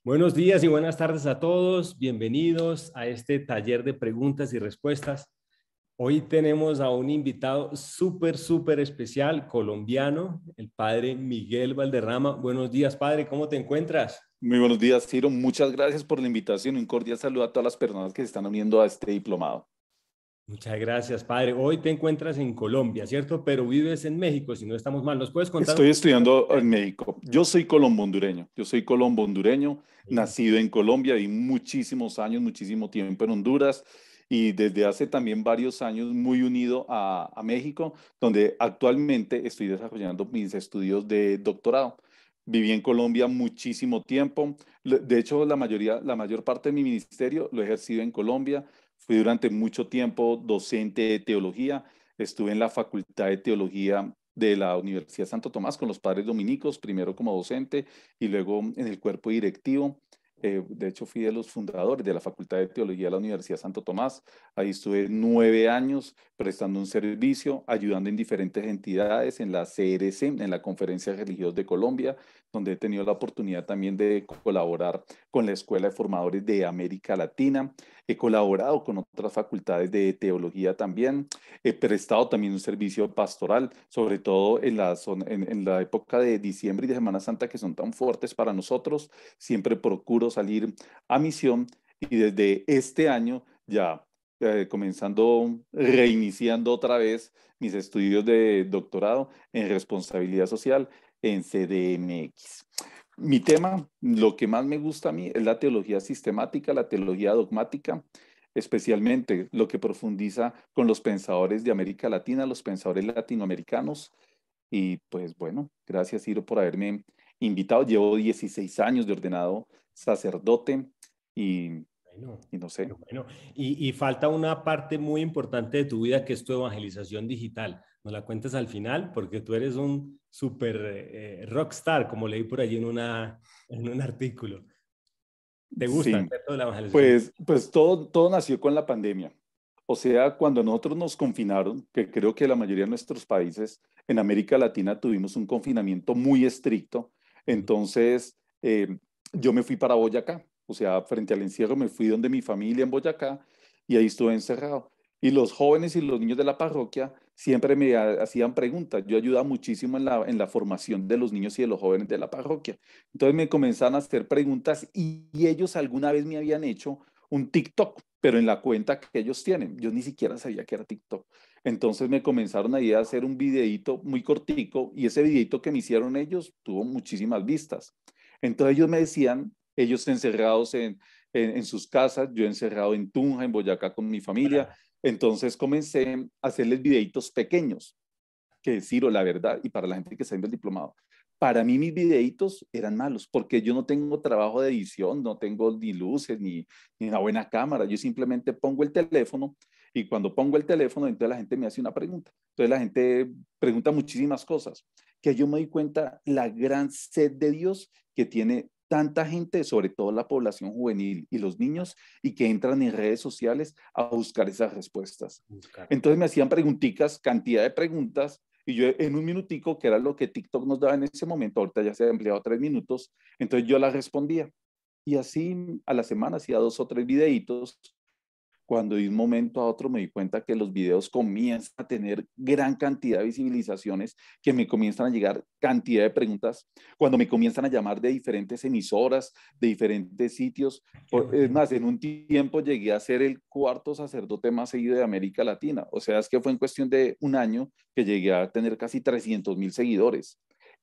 Buenos días y buenas tardes a todos. Bienvenidos a este taller de preguntas y respuestas. Hoy tenemos a un invitado súper especial, colombiano, el padre Miguel Valderrama. Buenos días, padre. ¿Cómo te encuentras? Muy buenos días, Ciro. Muchas gracias por la invitación. Un cordial saludo a todas las personas que se están uniendo a este diplomado. Muchas gracias, padre. Hoy te encuentras en Colombia, ¿cierto? Pero vives en México, si no estamos mal. ¿Nos puedes contar un Estoy poquito estudiando acerca de en eso? México. Yo soy colombo-hondureño. Yo soy colombo-hondureño, Sí. nacido en Colombia y muchísimos años, muchísimo tiempo en Honduras y desde hace también varios años muy unido a México, donde actualmente estoy desarrollando mis estudios de doctorado. Viví en Colombia muchísimo tiempo. De hecho, la mayor parte de mi ministerio lo he ejercido en Colombia. Fui durante mucho tiempo docente de teología. Estuve en la Facultad de Teología de la Universidad Santo Tomás con los padres dominicos, primero como docente y luego en el cuerpo directivo. De hecho, fui de los fundadores de la Facultad de Teología de la Universidad Santo Tomás. Ahí estuve 9 años prestando un servicio, ayudando en diferentes entidades, en la CRC, en la Conferencia de Religiosos de Colombia, donde he tenido la oportunidad también de colaborar con la Escuela de Formadores de América Latina. He colaborado con otras facultades de teología también. He prestado también un servicio pastoral, sobre todo en la época de diciembre y de Semana Santa, que son tan fuertes para nosotros. Siempre procuro salir a misión y desde este año ya comenzando, reiniciando otra vez mis estudios de doctorado en responsabilidad social en CDMX. Mi tema, lo que más me gusta a mí es la teología sistemática, la teología dogmática, especialmente lo que profundiza con los pensadores de América Latina, los pensadores latinoamericanos. Y pues bueno, gracias Ciro por haberme invitado. Llevo 16 años de ordenado sacerdote y, Bueno, y no sé. bueno. Y falta una parte muy importante de tu vida que es tu evangelización digital. ¿Nos la cuentas al final? Porque tú eres un súper rockstar, como leí por allí en un artículo. ¿Te gusta, Sí, cierto, la evangelización? pues todo nació con la pandemia. O sea, cuando nosotros nos confinaron, que creo que la mayoría de nuestros países en América Latina tuvimos un confinamiento muy estricto, Ujú. entonces yo me fui para Boyacá, o sea, frente al encierro me fui donde mi familia en Boyacá y ahí estuve encerrado. Y los jóvenes y los niños de la parroquia siempre me hacían preguntas. Yo ayudaba muchísimo en la formación de los niños y de los jóvenes de la parroquia. Entonces me comenzaron a hacer preguntas y ellos alguna vez me habían hecho un TikTok, pero en la cuenta que ellos tienen. Yo ni siquiera sabía que era TikTok. Entonces me comenzaron ahí a hacer un videíto muy cortico y ese videíto que me hicieron ellos tuvo muchísimas vistas. Entonces ellos me decían, ellos encerrados en sus casas, yo encerrado en Tunja, en Boyacá con mi familia. Claro. Entonces comencé a hacerles videitos pequeños que decirlo, la verdad, y para la gente que está viendo el diplomado, para mí mis videitos eran malos, porque yo no tengo trabajo de edición, no tengo ni luces, ni una buena cámara, yo simplemente pongo el teléfono y cuando pongo el teléfono, entonces la gente me hace una pregunta. Entonces la gente pregunta muchísimas cosas, que yo me doy cuenta la gran sed de Dios que tiene tanta gente, sobre todo la población juvenil y los niños, y que entran en redes sociales a buscar esas respuestas. Buscar. Entonces me hacían preguntitas, cantidad de preguntas, y yo en un minutico, que era lo que TikTok nos daba en ese momento, ahorita ya se ha empleado 3 minutos, entonces yo la respondía. Y así a la semana hacía 2 o 3 videitos. Cuando de un momento a otro me di cuenta que los videos comienzan a tener gran cantidad de visualizaciones, que me comienzan a llegar cantidad de preguntas, cuando me comienzan a llamar de diferentes emisoras, de diferentes sitios. Qué Es bueno. más, en un tiempo llegué a ser el cuarto sacerdote más seguido de América Latina. O sea, es que fue en cuestión de un año que llegué a tener casi 300.000 seguidores.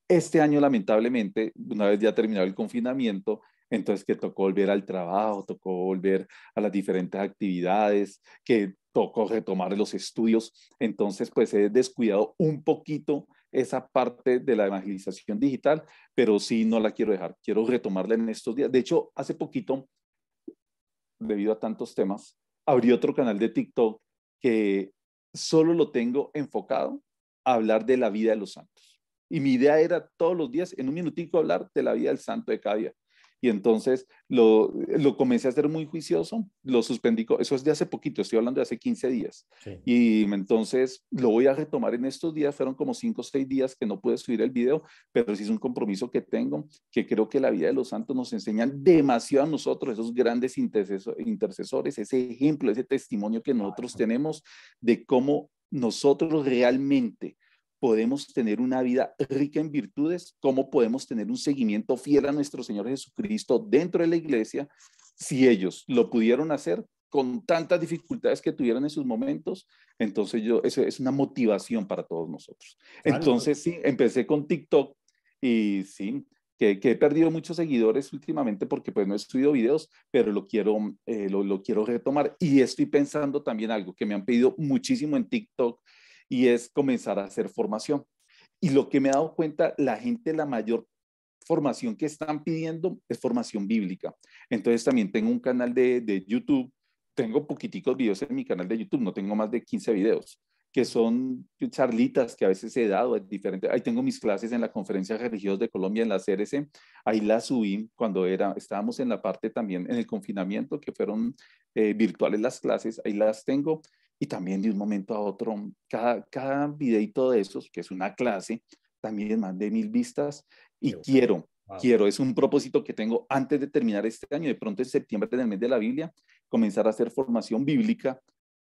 Este año, lamentablemente, una vez ya terminado el confinamiento, entonces que tocó volver al trabajo, tocó volver a las diferentes actividades, que tocó retomar los estudios. Entonces, pues he descuidado un poquito esa parte de la evangelización digital, pero sí no la quiero dejar. Quiero retomarla en estos días. De hecho, hace poquito, debido a tantos temas, abrí otro canal de TikTok que solo lo tengo enfocado a hablar de la vida de los santos. Y mi idea era todos los días, en un minutico, hablar de la vida del santo de cada día. Y entonces lo comencé a hacer muy juicioso, lo suspendí, eso es de hace poquito, estoy hablando de hace 15 días. Sí. Y entonces lo voy a retomar en estos días, fueron como 5 o 6 días que no pude subir el video, pero sí es un compromiso que tengo, que creo que la vida de los santos nos enseñan demasiado a nosotros, esos grandes intercesores, ese ejemplo, ese testimonio que nosotros tenemos de cómo nosotros realmente podemos tener una vida rica en virtudes, cómo podemos tener un seguimiento fiel a nuestro Señor Jesucristo dentro de la iglesia, si ellos lo pudieron hacer con tantas dificultades que tuvieron en sus momentos, entonces eso es una motivación para todos nosotros. Claro. Entonces sí, empecé con TikTok y sí, que he perdido muchos seguidores últimamente porque pues no he subido videos, pero lo quiero retomar y estoy pensando también algo que me han pedido muchísimo en TikTok y es comenzar a hacer formación. Y lo que me he dado cuenta, la gente, la mayor formación que están pidiendo es formación bíblica. Entonces también tengo un canal de YouTube, tengo poquiticos videos en mi canal de YouTube, no tengo más de 15 videos, que son charlitas que a veces he dado, es diferente. Ahí tengo mis clases en la Conferencia Religiosa de Colombia, en la CRC, ahí las subí cuando estábamos en la parte también, en el confinamiento, que fueron virtuales las clases, ahí las tengo. Y también de un momento a otro, cada videito de esos, que es una clase, también más de 1000 vistas. Y Wow. quiero, es un propósito que tengo antes de terminar este año, de pronto en septiembre, en el mes de la Biblia, comenzar a hacer formación bíblica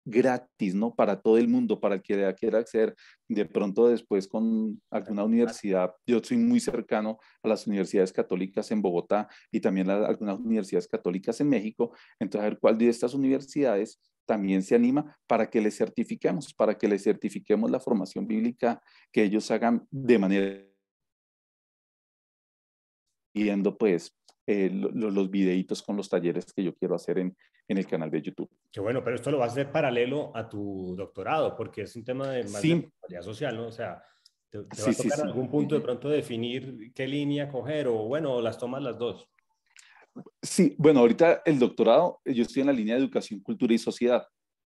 gratis, ¿no? Para todo el mundo, para el que quiera acceder. De pronto después con alguna universidad, yo soy muy cercano a las universidades católicas en Bogotá y también a algunas universidades católicas en México. Entonces, a ver cuál de estas universidades también se anima para que les certifiquemos la formación bíblica que ellos hagan de manera viendo pues los videitos con los talleres que yo quiero hacer en el canal de YouTube. Qué bueno, pero esto lo vas a hacer paralelo a tu doctorado, porque es un tema más de Sí, responsabilidad social, ¿no? O sea, te va sí, a sí, tocar en sí. algún punto de pronto definir qué línea coger o, bueno, las tomas las dos. Sí, bueno, ahorita el doctorado, yo estoy en la línea de educación, cultura y sociedad.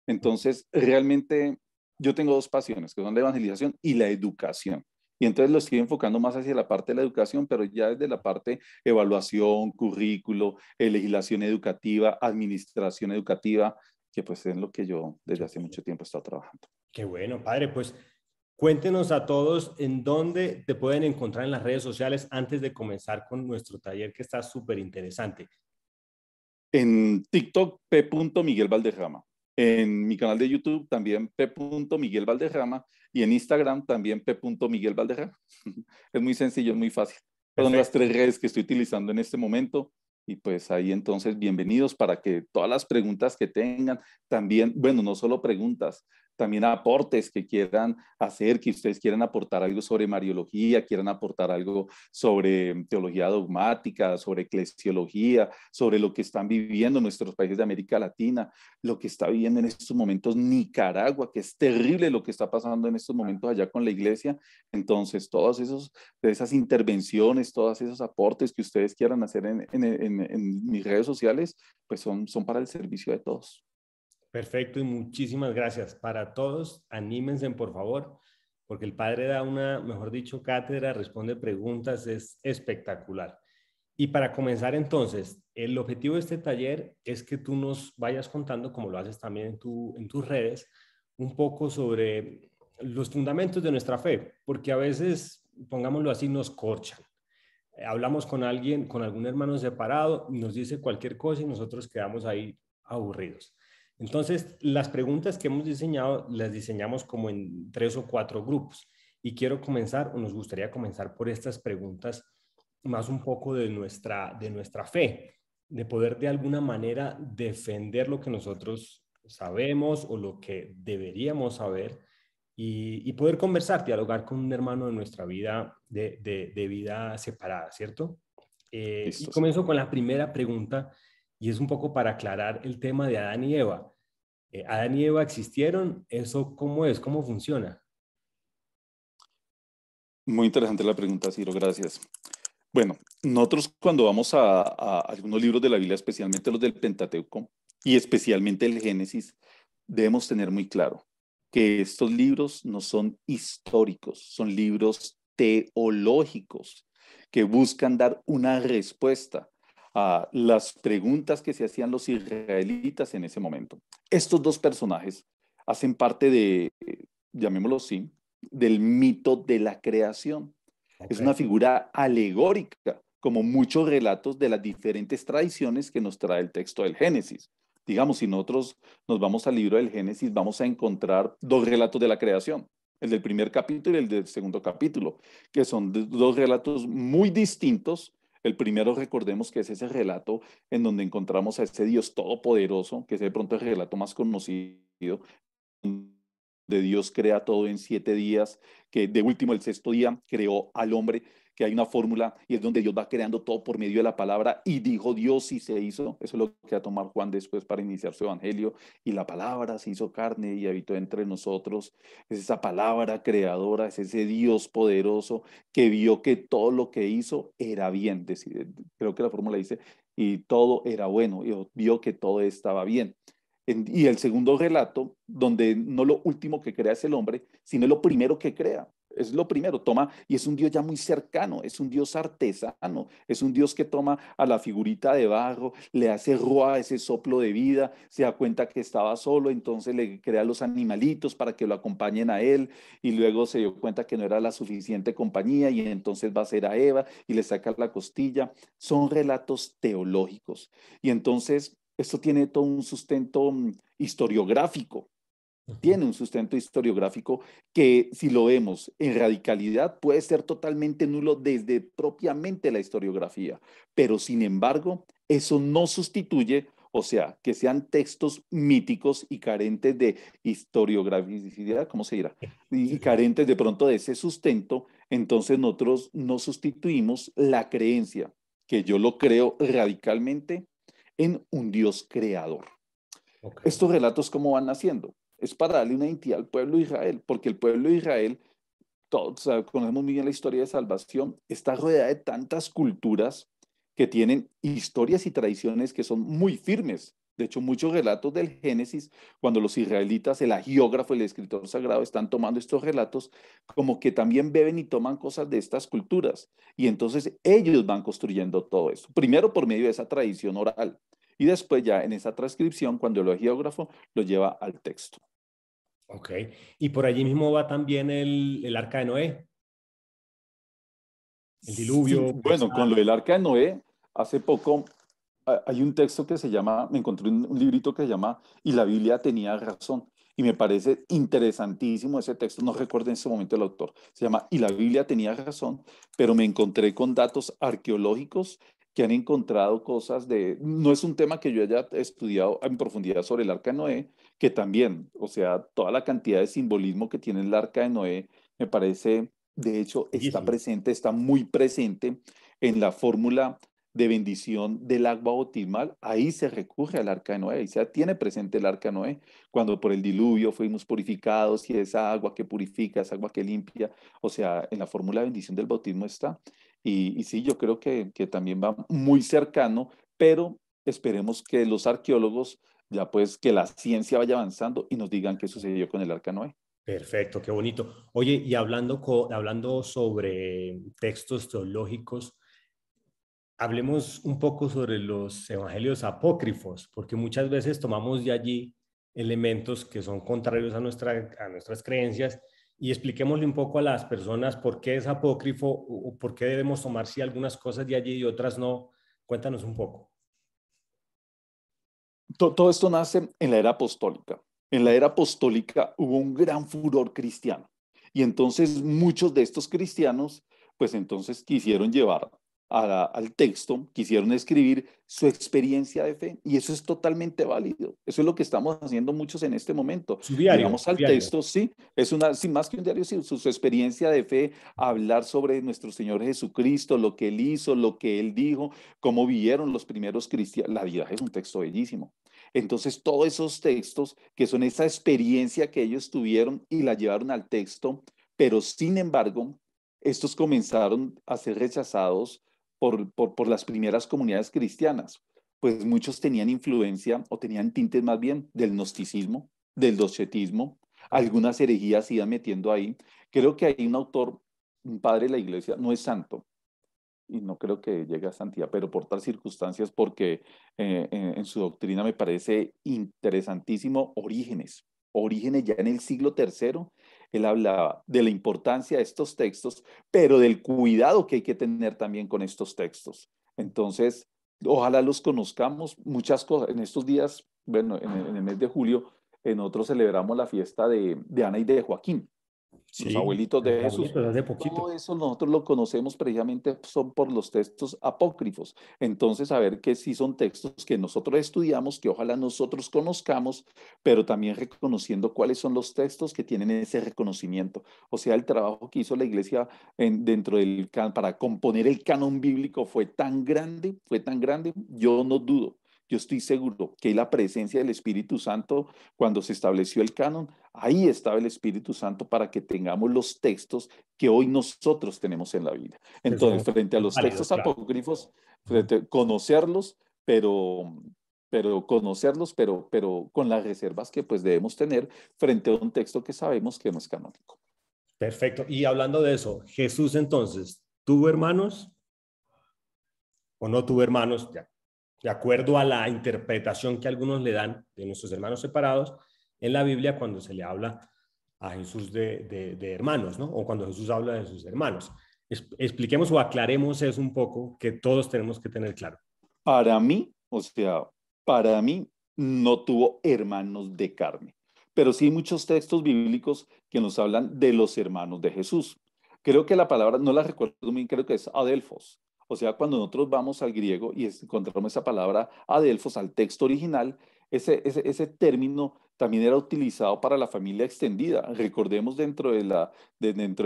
Entonces, realmente yo tengo dos pasiones, que son la evangelización y la educación. Y entonces lo estoy enfocando más hacia la parte de la educación, pero ya desde la parte evaluación, currículo, legislación educativa, administración educativa, que pues es lo que yo desde hace mucho tiempo he estado trabajando. Qué bueno, padre. Pues cuéntenos a todos en dónde te pueden encontrar en las redes sociales antes de comenzar con nuestro taller que está súper interesante. En TikTok, P. Miguel Valderrama. En mi canal de YouTube también P. Miguel Valderrama. Y en Instagram también P. Miguel Valderrama. Es muy sencillo, es muy fácil. Son las Perfecto. 3 redes que estoy utilizando en este momento. Y pues ahí entonces bienvenidos para que todas las preguntas que tengan, también, bueno, no solo preguntas, también aportes que quieran hacer, que ustedes quieran aportar algo sobre Mariología, quieran aportar algo sobre teología dogmática, sobre eclesiología, sobre lo que están viviendo nuestros países de América Latina, lo que está viviendo en estos momentos Nicaragua, que es terrible lo que está pasando en estos momentos allá con la iglesia. Entonces, esas intervenciones, todos esos aportes que ustedes quieran hacer en mis redes sociales, pues son para el servicio de todos. Perfecto y muchísimas gracias. Para todos, anímense por favor, porque el padre da una, mejor dicho, cátedra, responde preguntas, es espectacular. Y para comenzar entonces, el objetivo de este taller es que tú nos vayas contando, como lo haces también en tus redes, un poco sobre los fundamentos de nuestra fe, porque a veces, pongámoslo así, nos corchan. Hablamos con alguien, con algún hermano separado, nos dice cualquier cosa y nosotros quedamos ahí aburridos. Entonces, las preguntas que hemos diseñado las diseñamos como en 3 o 4 grupos. Y quiero comenzar, o nos gustaría comenzar por estas preguntas más un poco de nuestra fe, de poder de alguna manera defender lo que nosotros sabemos o lo que deberíamos saber y poder conversar, dialogar con un hermano de nuestra vida, de vida separada, ¿cierto? Y Listo, sí. comienzo con la primera pregunta y es un poco para aclarar el tema de Adán y Eva. ¿Adán y Eva existieron? ¿Eso cómo es? ¿Cómo funciona? Muy interesante la pregunta, Ciro, gracias. Bueno, nosotros cuando vamos a algunos libros de la Biblia, especialmente los del Pentateuco y especialmente el Génesis, debemos tener muy claro que estos libros no son históricos, son libros teológicos que buscan dar una respuesta a las preguntas que se hacían los israelitas en ese momento. Estos dos personajes hacen parte de, llamémoslo así, del mito de la creación. Es Ok. una figura alegórica, como muchos relatos de las diferentes tradiciones que nos trae el texto del Génesis. Digamos, si nosotros nos vamos al libro del Génesis, vamos a encontrar dos relatos de la creación, el del primer capítulo y el del segundo capítulo, que son dos relatos muy distintos. El primero, recordemos que es ese relato en donde encontramos a ese Dios todopoderoso, que es de pronto el relato más conocido, de Dios crea todo en 7 días, que de último el sexto día creó al hombre, que hay una fórmula y es donde Dios va creando todo por medio de la palabra y dijo Dios y se hizo. Eso es lo que va a tomar Juan después para iniciar su evangelio. Y la palabra se hizo carne y habitó entre nosotros. Es esa palabra creadora, es ese Dios poderoso que vio que todo lo que hizo era bien. Creo que la fórmula dice, y todo era bueno, y vio que todo estaba bien. Y el segundo relato, donde no lo último que crea es el hombre, sino lo primero que crea. Es lo primero, toma, y es un Dios ya muy cercano, es un Dios artesano, es un Dios que toma a la figurita de barro, le hace roa ese soplo de vida, se da cuenta que estaba solo, entonces le crea los animalitos para que lo acompañen a él, y luego se dio cuenta que no era la suficiente compañía, y entonces va a ser a Eva y le saca la costilla. Son relatos teológicos. Y entonces esto tiene todo un sustento historiográfico, Ujú. tiene un sustento historiográfico que si lo vemos en radicalidad puede ser totalmente nulo desde propiamente la historiografía, pero sin embargo eso no sustituye, o sea, que sean textos míticos y carentes de historiograficidad, ¿cómo se dirá? Y Sí, sí. carentes de pronto de ese sustento, entonces nosotros no sustituimos la creencia, que yo lo creo radicalmente, en un Dios creador. Ok. Estos relatos, ¿cómo van naciendo? Es para darle una identidad al pueblo de Israel, porque el pueblo de Israel, todos conocemos muy bien la historia de salvación, está rodeada de tantas culturas que tienen historias y tradiciones que son muy firmes. De hecho, muchos relatos del Génesis, cuando los israelitas, el agiógrafo, el escritor sagrado, están tomando estos relatos, como que también beben y toman cosas de estas culturas. Y entonces ellos van construyendo todo eso. Primero por medio de esa tradición oral. Y después ya en esa transcripción, cuando el agiógrafo lo lleva al texto. Ok. Y por allí mismo va también el arca de Noé, el Sí, diluvio, bueno, con lo del arca de Noé, hace poco hay un texto que se llama, me encontré un librito que se llama Y la Biblia tenía razón. Y me parece interesantísimo ese texto, no recuerdo en ese momento el autor, se llama Y la Biblia tenía razón, pero me encontré con datos arqueológicos que han encontrado cosas de, no es un tema que yo haya estudiado en profundidad sobre el arca de Noé, que también, o sea, toda la cantidad de simbolismo que tiene el arca de Noé me parece, de hecho, está bellísimo. presente, está muy presente en la fórmula de bendición del agua bautismal. Ahí se recurre al arca de Noé, ahí se tiene presente el arca de Noé, cuando por el diluvio fuimos purificados y esa agua que purifica, esa agua que limpia, o sea, en la fórmula de bendición del bautismo está. Y sí, yo creo que también va muy cercano, pero esperemos que los arqueólogos, ya pues que la ciencia vaya avanzando y nos digan qué sucedió con el arca de Noé. Perfecto, qué bonito. Oye, y hablando sobre textos teológicos, hablemos un poco sobre los evangelios apócrifos, porque muchas veces tomamos de allí elementos que son contrarios a nuestras creencias y expliquémosle un poco a las personas por qué es apócrifo o por qué debemos tomar si algunas cosas de allí y otras no. Cuéntanos un poco. Todo esto nace en la era apostólica. En la era apostólica hubo un gran furor cristiano. Y entonces muchos de estos cristianos, pues entonces quisieron llevar al texto, quisieron escribir su experiencia de fe. Y eso es totalmente válido. Eso es lo que estamos haciendo muchos en este momento. Su diario, Llevamos su al diario. texto, sí, es una, sí, más que un diario, sí, su experiencia de fe, hablar sobre nuestro Señor Jesucristo, lo que Él hizo, lo que Él dijo, cómo vivieron los primeros cristianos. La vida es un texto bellísimo. Entonces, todos esos textos, que son esa experiencia que ellos tuvieron y la llevaron al texto, pero sin embargo, estos comenzaron a ser rechazados por las primeras comunidades cristianas, pues muchos tenían influencia o tenían tintes más bien del gnosticismo, del docetismo, Ok. algunas herejías se iban metiendo ahí. Creo que hay un autor, un padre de la iglesia, no es santo, y no creo que llegue a santidad, pero por otras circunstancias, porque en su doctrina me parece interesantísimo Orígenes. Orígenes ya en el siglo tercero, él hablaba de la importancia de estos textos, pero del cuidado que hay que tener también con estos textos. Entonces, ojalá los conozcamos. Muchas cosas. En estos días, bueno, en el mes de julio, nosotros celebramos la fiesta de Ana y de Joaquín, los Sí, abuelitos de Jesús. abuelitos, hace poquito. Todo eso nosotros lo conocemos precisamente son por los textos apócrifos. Entonces, a ver que sí son textos que nosotros estudiamos, que ojalá nosotros conozcamos, pero también reconociendo cuáles son los textos que tienen ese reconocimiento. O sea, el trabajo que hizo la iglesia dentro del para componer el canon bíblico fue tan grande, yo no dudo. Yo estoy seguro que la presencia del Espíritu Santo, cuando se estableció el canon, ahí estaba el Espíritu Santo para que tengamos los textos que hoy nosotros tenemos en la Biblia. Que Entonces, son frente a los válidos, textos claro. apócrifos, Ujú. conocerlos, pero conocerlos, pero con las reservas que pues debemos tener frente a un texto que sabemos que no es canónico. Perfecto. Y hablando de eso, Jesús entonces, ¿tuvo hermanos o no tuvo hermanos? Ya, de acuerdo a la interpretación que algunos le dan de nuestros hermanos separados en la Biblia cuando se le habla a Jesús de hermanos, ¿no? O cuando Jesús habla de sus hermanos. Expliquemos o aclaremos eso un poco que todos tenemos que tener claro. Para mí, o sea, para mí no tuvo hermanos de carne, pero sí muchos textos bíblicos que nos hablan de los hermanos de Jesús. Creo que la palabra, no la recuerdo muy bien, creo que es adelfos. O sea, cuando nosotros vamos al griego y encontramos esa palabra adelfos, al texto original, ese término también era utilizado para la familia extendida. Recordemos dentro de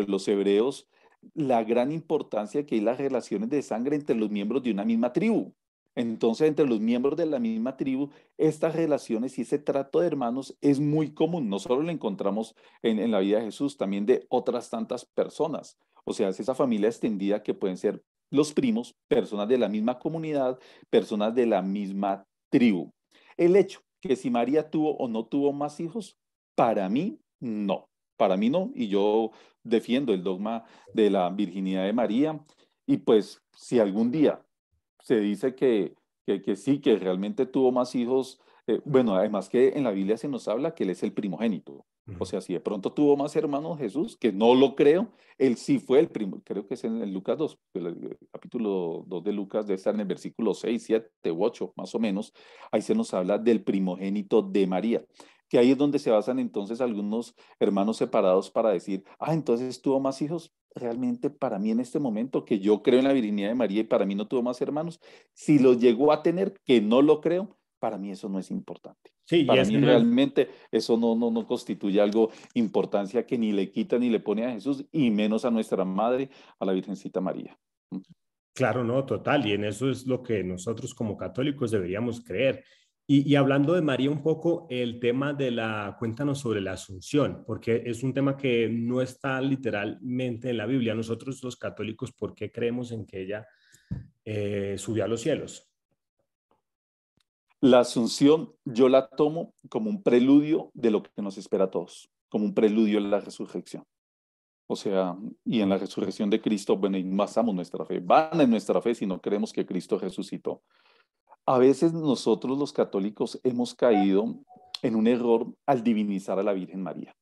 los hebreos la gran importancia que hay las relaciones de sangre entre los miembros de una misma tribu. Entonces, entre los miembros de la misma tribu, estas relaciones y ese trato de hermanos es muy común. No solo lo encontramos en la vida de Jesús, también de otras tantas personas. O sea, es esa familia extendida que pueden ser los primos, personas de la misma comunidad, personas de la misma tribu. El hecho que si María tuvo o no tuvo más hijos, para mí no. Para mí no. Y yo defiendo el dogma de la virginidad de María. Y pues, si algún día se dice que sí, que realmente tuvo más hijos. Bueno, además que en la Biblia se nos habla que él es el primogénito. O Ujú. sea, si de pronto tuvo más hermanos Jesús, que no lo creo, él sí fue el primo, creo que es en Lucas 2, el capítulo 2 de Lucas, debe estar en el versículo 6, 7 u 8, más o menos, ahí se nos habla del primogénito de María, que ahí es donde se basan entonces algunos hermanos separados para decir, ah, entonces tuvo más hijos. Realmente para mí en este momento, que yo creo en la virginidad de María y para mí no tuvo más hermanos, si los llegó a tener, que no lo creo, para mí eso no es importante. Sí, y Para ese mí no es, realmente eso no constituye algo importancia que ni le quita ni le pone a Jesús y menos a nuestra madre, a la Virgencita María. claro, no, total, y en eso es lo que nosotros como católicos deberíamos creer. Y hablando de María un poco, el tema de cuéntanos sobre la Asunción, porque es un tema que no está literalmente en la Biblia. Nosotros los católicos, ¿por qué creemos en que ella subió a los cielos? La Asunción yo la tomo como un preludio de lo que nos espera a todos, como un preludio a la resurrección. O sea, y en la resurrección de Cristo, bueno, y basamos nuestra fe, van en nuestra fe si no creemos que Cristo resucitó. A veces nosotros los católicos hemos caído en un error al divinizar a la Virgen María.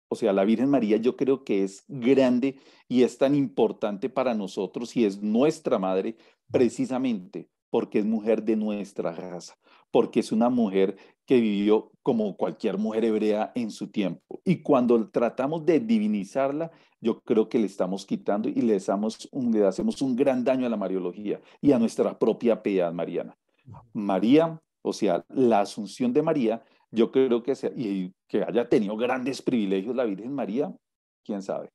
O sea, la Virgen María yo creo que es grande y es tan importante para nosotros y es nuestra madre precisamente porque es mujer de nuestra raza, porque es una mujer que vivió como cualquier mujer hebrea en su tiempo. Y cuando tratamos de divinizarla, yo creo que le estamos quitando y le hacemos un gran daño a la Mariología y a nuestra propia piedad mariana. María, o sea, la asunción de María, yo creo y que haya tenido grandes privilegios la Virgen María, quién sabe,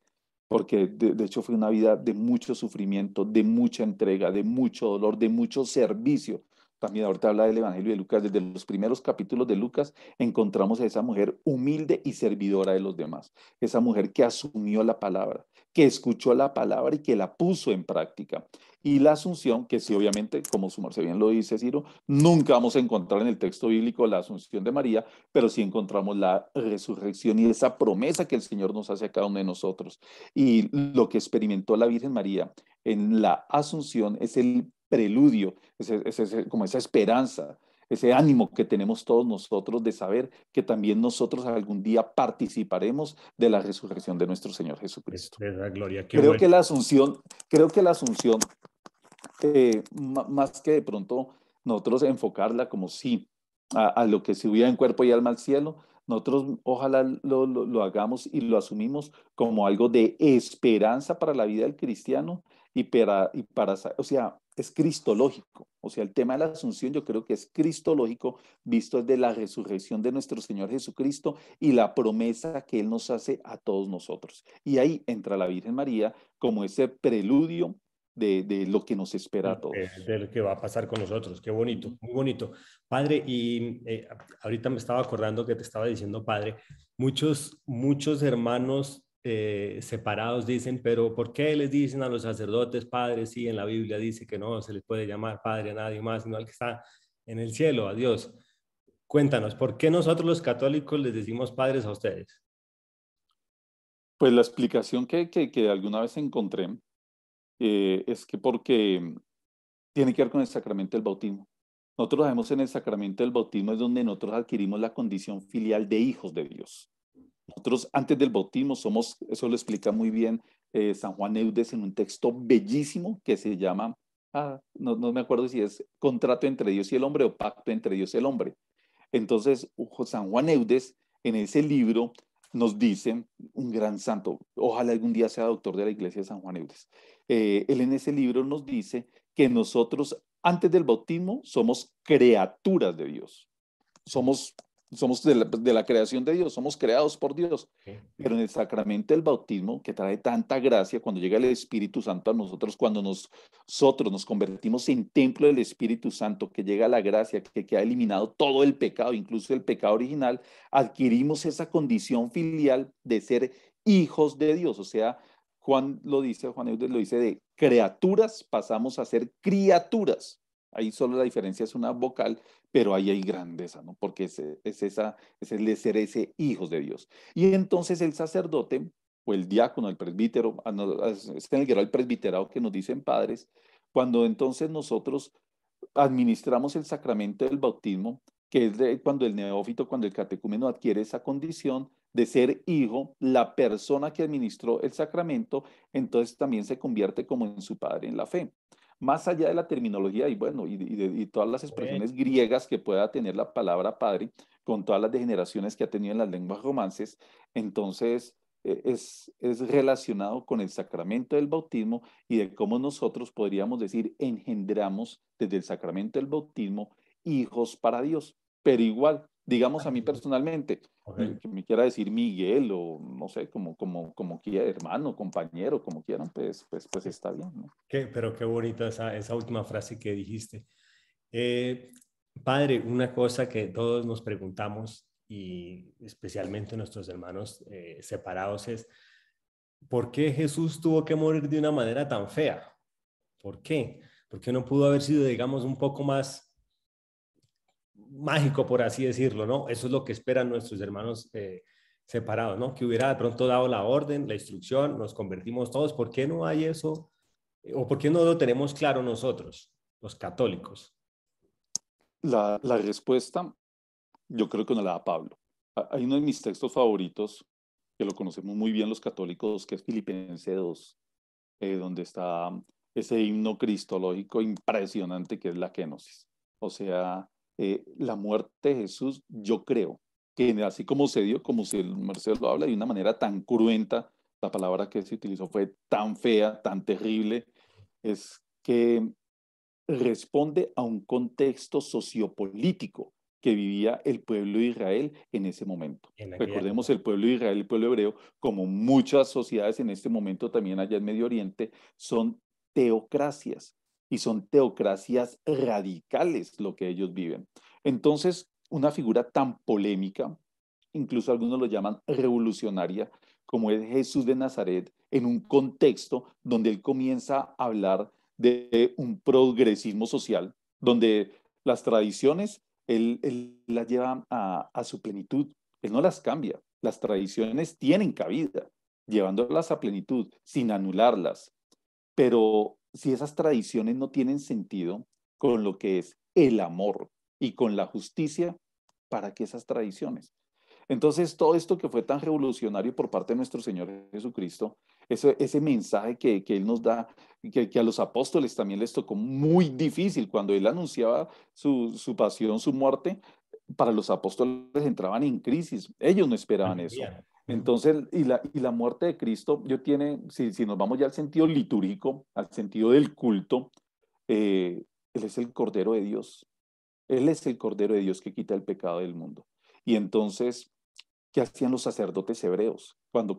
porque de hecho fue una vida de mucho sufrimiento, de mucha entrega, de mucho dolor, de mucho servicio. También ahorita habla del Evangelio de Lucas, desde los primeros capítulos de Lucas encontramos a esa mujer humilde y servidora de los demás, esa mujer que asumió la palabra, que escuchó la palabra y que la puso en práctica. Y la asunción, que sí, obviamente, como su merced bien lo dice Ciro, nunca vamos a encontrar en el texto bíblico la asunción de María, pero sí encontramos la resurrección y esa promesa que el Señor nos hace a cada uno de nosotros. Y lo que experimentó la Virgen María en la Asunción es el preludio, como esa esperanza, ese ánimo que tenemos todos nosotros de saber que también nosotros algún día participaremos de la resurrección de nuestro Señor Jesucristo. De la gloria, qué Creo bueno. que la Asunción, creo que la Asunción, más que de pronto nosotros enfocarla como sí a lo que subía en cuerpo y alma al cielo, nosotros ojalá lo hagamos y lo asumimos como algo de esperanza para la vida del cristiano o sea, es cristológico. O sea, el tema de la asunción yo creo que es cristológico visto desde la resurrección de nuestro Señor Jesucristo y la promesa que Él nos hace a todos nosotros. Y ahí entra la Virgen María como ese preludio de lo que nos espera a todos. De lo que va a pasar con nosotros. Qué bonito, muy bonito. Padre, y ahorita me estaba acordando que te estaba diciendo, padre, muchos hermanos separados dicen, pero ¿por qué les dicen a los sacerdotes padres? Sí, en la Biblia dice que no se les puede llamar padre a nadie más, sino al que está en el cielo, a Dios. Cuéntanos, ¿por qué nosotros los católicos les decimos padres a ustedes? Pues la explicación que alguna vez encontré es que porque tiene que ver con el sacramento del bautismo. Nosotros sabemos en el sacramento del bautismo es donde nosotros adquirimos la condición filial de hijos de Dios. Nosotros antes del bautismo somos, eso lo explica muy bien San Juan Eudes en un texto bellísimo que se llama, no me acuerdo si es contrato entre Dios y el hombre o pacto entre Dios y el hombre. Entonces, San Juan Eudes en ese libro nos dice, un gran santo, ojalá algún día sea doctor de la iglesia de San Juan Eudes, él en ese libro nos dice que nosotros antes del bautismo somos criaturas de Dios, somos, somos de la creación de Dios, somos creados por Dios. Pero en el sacramento del bautismo, que trae tanta gracia, cuando llega el Espíritu Santo a nosotros, cuando nosotros nos convertimos en templo del Espíritu Santo, que llega la gracia, que ha eliminado todo el pecado, incluso el pecado original, adquirimos esa condición filial de ser hijos de Dios. O sea, Juan Eudes lo dice, de criaturas pasamos a ser criaturas. Ahí solo la diferencia es una vocal, pero ahí hay grandeza, ¿no? Porque es el de ser ese hijos de Dios. Y entonces el sacerdote o el diácono, el presbítero, es en el grado del presbiterado que nos dicen padres, cuando entonces nosotros administramos el sacramento del bautismo, que es cuando el neófito, cuando el catecúmeno adquiere esa condición de ser hijo, la persona que administró el sacramento, entonces también se convierte como en su padre en la fe. Más allá de la terminología y bueno, y todas las expresiones griegas que pueda tener la palabra padre, con todas las degeneraciones que ha tenido en las lenguas romances, entonces es relacionado con el sacramento del bautismo y de cómo nosotros podríamos decir engendramos desde el sacramento del bautismo hijos para Dios. Pero igual, digamos a mí personalmente, Okay. que me quiera decir Miguel o no sé, como quiera, hermano, compañero, como quieran, pues está bien, ¿no? Pero qué bonita esa última frase que dijiste. Eh, Padre, una cosa que todos nos preguntamos y especialmente nuestros hermanos separados es, ¿por qué Jesús tuvo que morir de una manera tan fea? ¿Por qué? ¿Por qué no pudo haber sido, digamos, un poco más mágico, por así decirlo, ¿no? Eso es lo que esperan nuestros hermanos separados, ¿no? Que hubiera de pronto dado la orden, la instrucción, nos convertimos todos. ¿Por qué no hay eso? ¿O por qué no lo tenemos claro nosotros, los católicos? La respuesta yo creo que nos la da Pablo. Hay uno de mis textos favoritos, que lo conocemos muy bien los católicos, que es Filipenses 2, donde está ese himno cristológico impresionante que es la kenosis. O sea, la muerte de Jesús, yo creo que así como se dio, como si el Marcelo lo habla, de una manera tan cruenta, la palabra que se utilizó fue tan fea, tan terrible, es que responde a un contexto sociopolítico que vivía el pueblo de Israel en ese momento. En aquella Recordemos época. el pueblo de Israel, el pueblo hebreo, como muchas sociedades en este momento también allá en Medio Oriente, son teocracias y son teocracias radicales lo que ellos viven. Entonces, una figura tan polémica, incluso algunos lo llaman revolucionaria, como es Jesús de Nazaret, en un contexto donde él comienza a hablar de un progresismo social, donde las tradiciones él las lleva a su plenitud, él no las cambia, las tradiciones tienen cabida, llevándolas a plenitud, sin anularlas, Pero si esas tradiciones no tienen sentido con lo que es el amor y con la justicia, ¿para qué esas tradiciones? Entonces, todo esto que fue tan revolucionario por parte de nuestro Señor Jesucristo, ese mensaje que Él nos da, que a los apóstoles también les tocó muy difícil cuando Él anunciaba su pasión, su muerte, para los apóstoles entraban en crisis, ellos no esperaban eso. Entendían. Entonces, y la muerte de Cristo, si nos vamos ya al sentido litúrgico, al sentido del culto, Él es el Cordero de Dios. Él es el Cordero de Dios que quita el pecado del mundo. Y entonces, ¿qué hacían los sacerdotes hebreos? Bueno,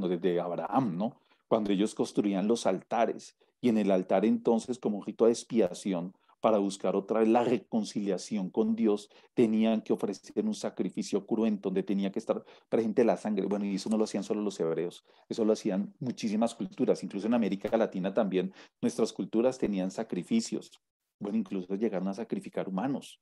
desde Abraham, ¿no? Cuando ellos construían los altares y en el altar entonces como rito de expiación para buscar otra vez la reconciliación con Dios, tenían que ofrecer un sacrificio cruento donde tenía que estar presente la sangre. Bueno, y eso no lo hacían solo los hebreos, eso lo hacían muchísimas culturas, incluso en América Latina también nuestras culturas tenían sacrificios. Bueno, incluso llegaron a sacrificar humanos.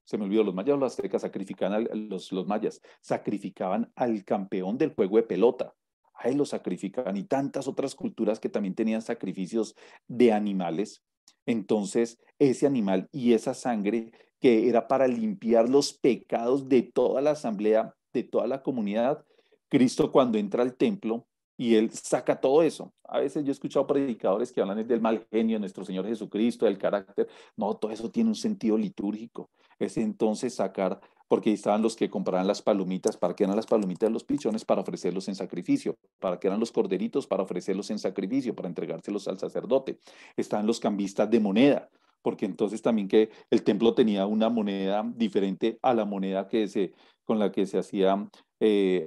Se me olvidó, los mayas o los aztecas sacrificaban, los mayas sacrificaban al campeón del juego de pelota. A él lo sacrificaban y tantas otras culturas que también tenían sacrificios de animales. Entonces, ese animal y esa sangre que era para limpiar los pecados de toda la asamblea, de toda la comunidad, Cristo cuando entra al templo y él saca todo eso. A veces yo he escuchado predicadores que hablan del mal genio de nuestro Señor Jesucristo, del carácter. No, todo eso tiene un sentido litúrgico. Es entonces sacar, porque ahí estaban los que compraban las palomitas, ¿para qué eran las palomitas de los pichones? Para ofrecerlos en sacrificio. ¿Para qué eran los corderitos? Para ofrecerlos en sacrificio, para entregárselos al sacerdote. Estaban los cambistas de moneda, porque entonces también que el templo tenía una moneda diferente a la moneda con la que se hacía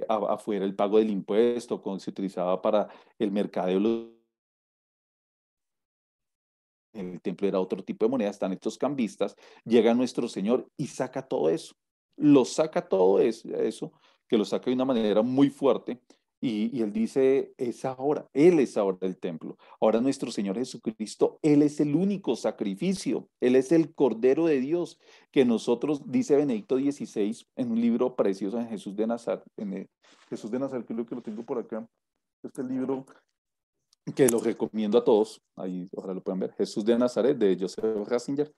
afuera el pago del impuesto, se utilizaba para el mercadeo. El templo era otro tipo de moneda, están estos cambistas, llega nuestro Señor y saca todo eso, lo saca todo eso, que lo saca de una manera muy fuerte, y Él dice, es ahora, Él es ahora el templo, ahora nuestro Señor Jesucristo, Él es el único sacrificio, Él es el Cordero de Dios, que nosotros, dice Benedicto XVI, en un libro precioso en Jesús de Nazaret, Jesús de Nazaret, creo que lo tengo por acá, este libro que los recomiendo a todos, ahí ojalá lo puedan ver, Jesús de Nazaret, de Joseph Ratzinger.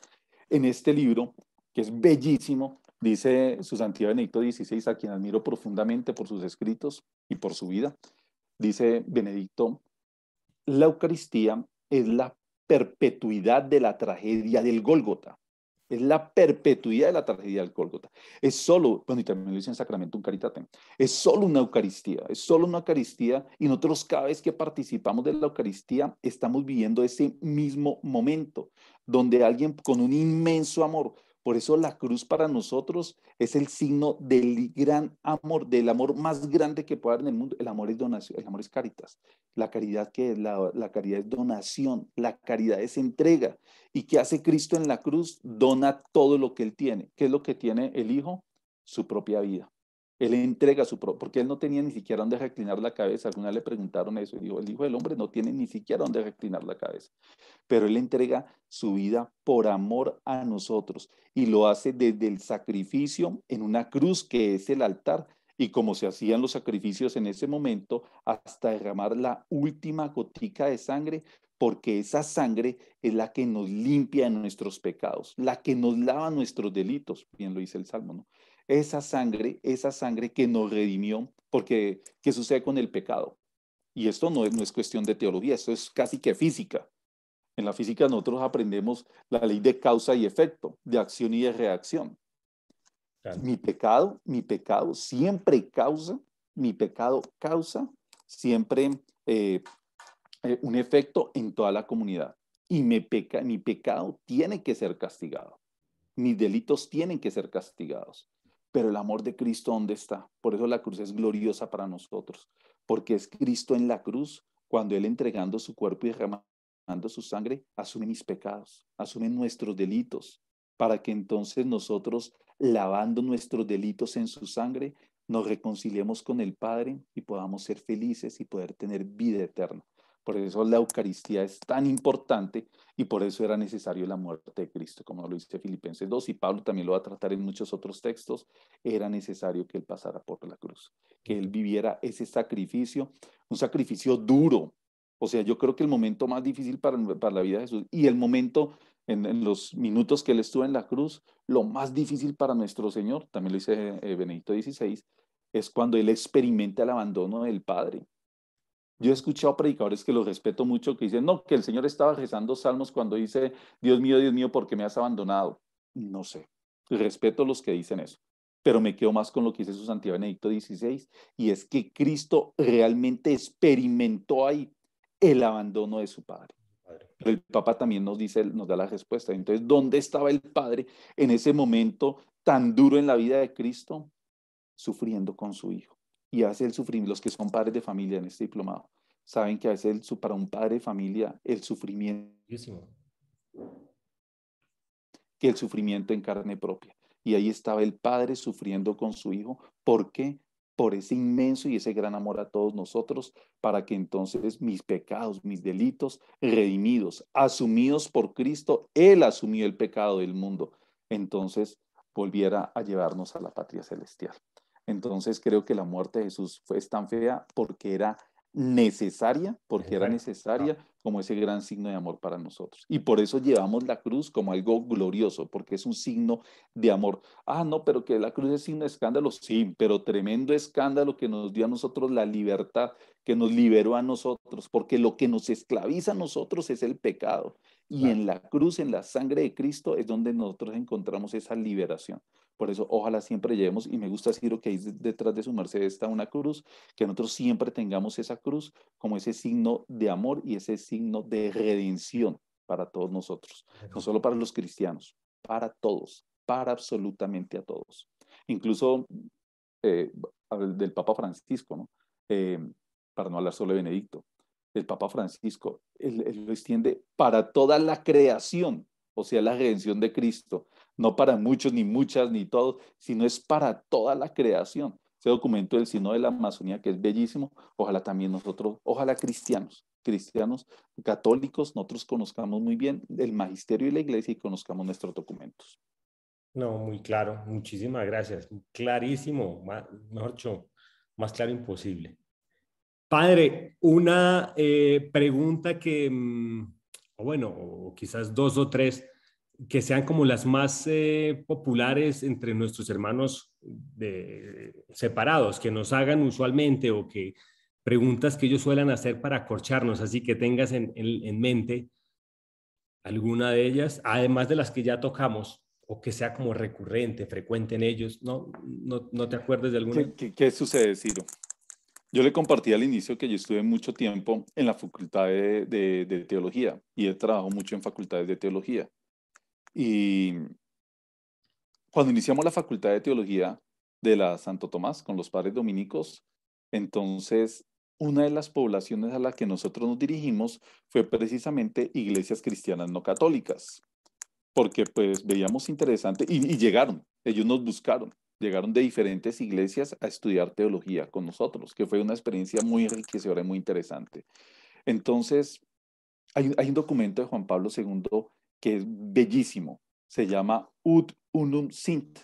En este libro, que es bellísimo, dice su santidad Benedicto XVI, a quien admiro profundamente por sus escritos y por su vida, dice Benedicto, la Eucaristía es la perpetuidad de la tragedia del Gólgota. Es la perpetuidad de la tragedia del Gólgota. Es solo, bueno, y también lo dice en Sacramento un Caritate, es solo una Eucaristía, es solo una Eucaristía y nosotros cada vez que participamos de la Eucaristía estamos viviendo ese mismo momento donde alguien con un inmenso amor, por eso la cruz para nosotros es el signo del gran amor, del amor más grande que puede haber en el mundo. El amor es donación, el amor es caritas. La caridad que es la caridad es donación, la caridad es entrega. ¿Y qué hace Cristo en la cruz? Dona todo lo que Él tiene. ¿Qué es lo que tiene el Hijo? Su propia vida. Él entrega porque Él no tenía ni siquiera donde reclinar la cabeza. Alguna le preguntaron eso y dijo, el Hijo del Hombre no tiene ni siquiera donde reclinar la cabeza. Pero Él entrega su vida por amor a nosotros y lo hace desde el sacrificio en una cruz que es el altar. Y como se hacían los sacrificios en ese momento, hasta derramar la última gotica de sangre, porque esa sangre es la que nos limpia de nuestros pecados, la que nos lava nuestros delitos, bien lo dice el Salmo, ¿no? Esa sangre que nos redimió, porque ¿qué sucede con el pecado? Y esto no es cuestión de teología, esto es casi que física. En la física nosotros aprendemos la ley de causa y efecto, de acción y de reacción. Claro. Mi pecado siempre causa, mi pecado causa siempre un efecto en toda la comunidad. Y mi pecado tiene que ser castigado. Mis delitos tienen que ser castigados. Pero el amor de Cristo, ¿dónde está? Por eso la cruz es gloriosa para nosotros. Porque es Cristo en la cruz, cuando Él entregando su cuerpo y derramando su sangre, asume mis pecados, asume nuestros delitos, para que entonces nosotros, lavando nuestros delitos en su sangre, nos reconciliemos con el Padre y podamos ser felices y poder tener vida eterna. Por eso la Eucaristía es tan importante y por eso era necesario la muerte de Cristo, como lo dice Filipenses 2, y Pablo también lo va a tratar en muchos otros textos. Era necesario que Él pasara por la cruz, que Él viviera ese sacrificio, un sacrificio duro, O sea, yo creo que el momento más difícil para la vida de Jesús y el momento en los minutos que él estuvo en la cruz, lo más difícil para nuestro Señor, también lo dice Benedicto XVI, es cuando él experimenta el abandono del Padre. Yo he escuchado predicadores que los respeto mucho que dicen, no, que el Señor estaba rezando salmos cuando dice, Dios mío, ¿por qué me has abandonado? No sé, respeto a los que dicen eso, pero me quedo más con lo que dice su santidad Benedicto XVI, y es que Cristo realmente experimentó ahí el abandono de su Padre. Pero el Papa también nos dice, nos da la respuesta. Entonces, ¿dónde estaba el Padre en ese momento tan duro en la vida de Cristo? Sufriendo con su hijo. Y a veces el sufrimiento, los que son padres de familia en este diplomado, saben que a veces para un padre de familia el sufrimiento, Muchísimo. que el sufrimiento en carne propia. Y ahí estaba el padre sufriendo con su hijo. ¿Por qué? Por ese inmenso y ese gran amor a todos nosotros, para que entonces mis pecados, mis delitos, redimidos, asumidos por Cristo, Él asumió el pecado del mundo, entonces volviera a llevarnos a la patria celestial. Entonces creo que la muerte de Jesús fue tan fea porque era Necesario. Ah, necesaria como ese gran signo de amor para nosotros. Y por eso llevamos la cruz como algo glorioso, porque es un signo de amor. Ah, no, pero que la cruz es signo de escándalo, sí, pero tremendo escándalo que nos dio a nosotros la libertad, que nos liberó a nosotros, porque lo que nos esclaviza a nosotros es el pecado. Y claro. en la cruz, en la sangre de Cristo, es donde nosotros encontramos esa liberación. Por eso, ojalá siempre llevemos, y me gusta decir que ahí detrás de su merced está una cruz, que nosotros siempre tengamos esa cruz como ese signo de amor y ese signo de redención para todos nosotros, no solo para los cristianos, para todos, para absolutamente a todos. Incluso eh, del Papa Francisco, ¿no? Eh, para no hablar solo de Benedicto, el Papa Francisco, él lo extiende para toda la creación, o sea, la redención de Cristo, no para muchos, ni muchas, ni todos, sino es para toda la creación. Ese documento del Sínodo de la Amazonía, que es bellísimo, ojalá también nosotros, ojalá cristianos, católicos, nosotros conozcamos muy bien el magisterio de la iglesia y conozcamos nuestros documentos. No, muy claro. Muchísimas gracias. Clarísimo. Mejor dicho, más claro imposible. Padre, una pregunta que, o bueno, o quizás dos o tres, que sean como las más populares entre nuestros hermanos separados, que nos hagan usualmente o que preguntas que ellos suelen hacer para acorcharnos, así que tengas en mente alguna de ellas, además de las que ya tocamos, o que sea como recurrente, frecuente en ellos, ¿no te acuerdas de alguna? ¿Qué sucede, Ciro? Yo le compartí al inicio que yo estuve mucho tiempo en la facultad de teología y he trabajado mucho en facultades de teología. Y cuando iniciamos la facultad de teología de la Santo Tomás con los padres dominicos, entonces una de las poblaciones a la que nosotros nos dirigimos fue precisamente iglesias cristianas no católicas, porque pues veíamos interesante y llegaron, ellos nos buscaron, llegaron de diferentes iglesias a estudiar teología con nosotros, que fue una experiencia muy enriquecedora y muy interesante. Entonces, hay un documento de Juan Pablo II que es bellísimo, se llama Ut Unum Sint.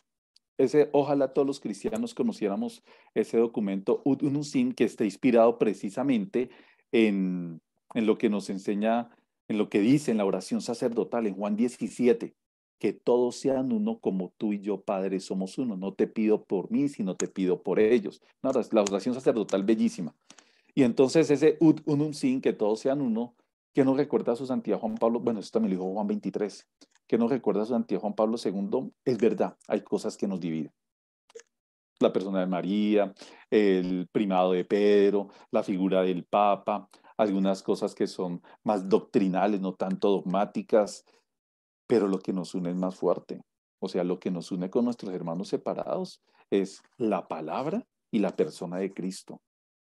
Ojalá todos los cristianos conociéramos ese documento Ut Unum Sint, que está inspirado precisamente en, en lo que nos enseña, en lo que dice en la oración sacerdotal, en Juan 17, que todos sean uno como tú y yo, Padre, somos uno. No te pido por mí, sino te pido por ellos. No, la oración sacerdotal bellísima. Y entonces ese Ut Unum Sin, que todos sean uno, que nos recuerda a su santidad Juan Pablo, bueno, eso también lo dijo Juan 23, que nos recuerda a su santidad Juan Pablo II, es verdad, hay cosas que nos dividen. La persona de María, el primado de Pedro, la figura del Papa, algunas cosas que son más doctrinales, no tanto dogmáticas, pero lo que nos une es más fuerte. O sea, lo que nos une con nuestros hermanos separados es la palabra y la persona de Cristo.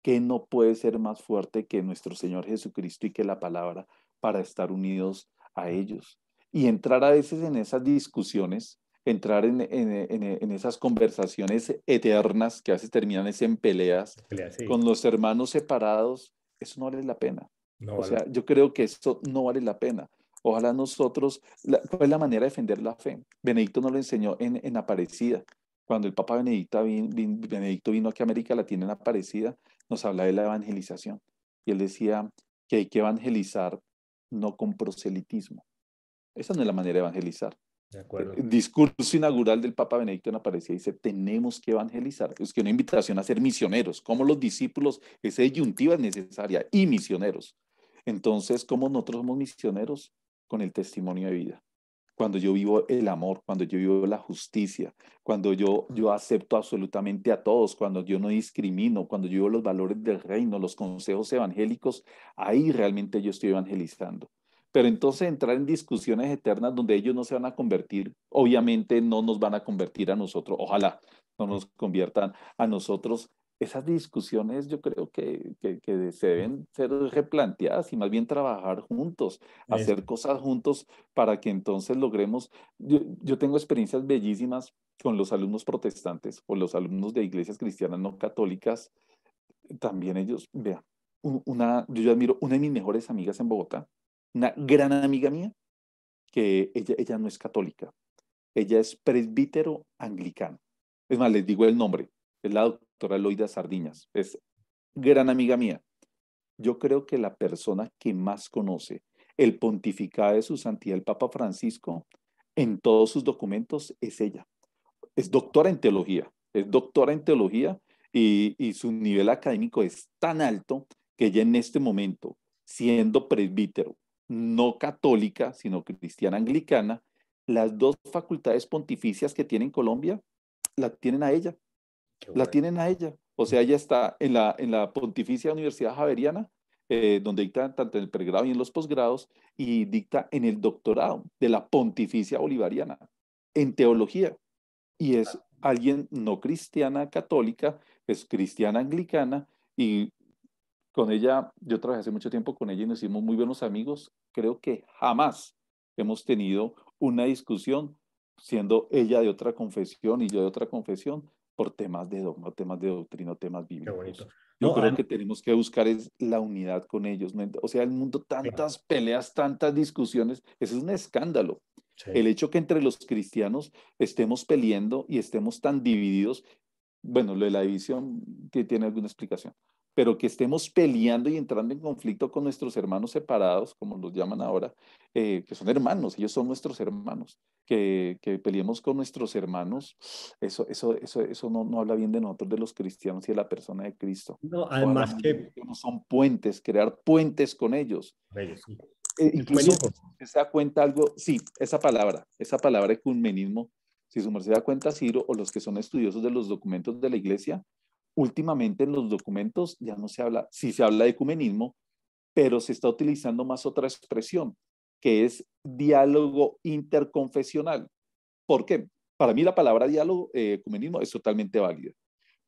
¿Qué no puede ser más fuerte que nuestro Señor Jesucristo y que la palabra para estar unidos a ellos? Y entrar a veces en esas discusiones, entrar en esas conversaciones eternas que a veces terminan en peleas Sí, con los hermanos separados, eso no vale la pena. no O vale. sea, yo creo que esto no vale la pena. Ojalá nosotros, ¿cuál es la manera de defender la fe? Benedicto nos lo enseñó en Aparecida. Cuando el Papa Benedicto vino aquí a América Latina en Aparecida, nos habla de la evangelización. Y él decía, que hay que evangelizar no con proselitismo. Esa no es la manera de evangelizar. De acuerdo. El discurso inaugural del Papa Benedicto en Aparecida dice, tenemos que evangelizar. Es que una invitación a ser misioneros, como los discípulos, esa disyuntiva es necesaria, y misioneros. Entonces, ¿cómo nosotros somos misioneros? Con el testimonio de vida. Cuando yo vivo el amor, cuando yo vivo la justicia, cuando yo acepto absolutamente a todos, cuando yo no discrimino, cuando yo vivo los valores del reino, los consejos evangélicos, ahí realmente yo estoy evangelizando. Pero entonces entrar en discusiones eternas donde ellos no se van a convertir, obviamente no nos van a convertir a nosotros, ojalá no nos conviertan a nosotros. Esas discusiones yo creo que se deben ser replanteadas y más bien trabajar juntos, Eso. hacer cosas juntos para que entonces logremos. Yo tengo experiencias bellísimas con los alumnos protestantes o los alumnos de iglesias cristianas no católicas. También ellos, vean, yo admiro una de mis mejores amigas en Bogotá, una gran amiga mía, que ella no es católica, ella es presbítero anglicano. Es más, les digo el nombre, es la doctora Loida Sardiñas, es gran amiga mía. Yo creo que la persona que más conoce el pontificado de su santidad, el Papa Francisco, en todos sus documentos es ella. Es doctora en teología, es doctora en teología y su nivel académico es tan alto que ella en este momento, siendo presbítero, no católica, sino cristiana anglicana, las dos facultades pontificias que tiene en Colombia, la tienen a ella, Qué la bueno. tienen a ella. O sea, ella está en la Pontificia Universidad Javeriana, donde dicta tanto en el pregrado y en los posgrados, y dicta en el doctorado de la Pontificia Bolivariana, en teología. Y es alguien no cristiana católica, es cristiana anglicana, y con ella, yo trabajé hace mucho tiempo con ella y nos hicimos muy buenos amigos. Creo que jamás hemos tenido una discusión, siendo ella de otra confesión y yo de otra confesión, por temas de dogma, temas de doctrina, temas Qué bonito. bíblicos. Yo No, creo que tenemos que buscar es la unidad con ellos. ¿No? O sea, el mundo, claro, tantas peleas, tantas discusiones, eso es un escándalo. sí. El hecho que entre los cristianos estemos peleando y estemos tan divididos, bueno, lo de la división tiene alguna explicación, pero que estemos peleando y entrando en conflicto con nuestros hermanos separados, como los llaman ahora, que son hermanos, ellos son nuestros hermanos, que peleemos con nuestros hermanos, eso no habla bien de nosotros, de los cristianos y de la persona de Cristo. No, Ojalá además más bien que, busquemos son puentes, crear puentes con ellos. bello, sí. Incluso Ecumenismo. se da cuenta algo, sí, esa palabra ecumenismo, si su merced da cuenta, Ciro, o los que son estudiosos de los documentos de la iglesia, últimamente en los documentos ya no se habla, sí se habla de ecumenismo, pero se está utilizando más otra expresión, que es diálogo interconfesional. ¿Por qué? Para mí la palabra diálogo, ecumenismo, es totalmente válida,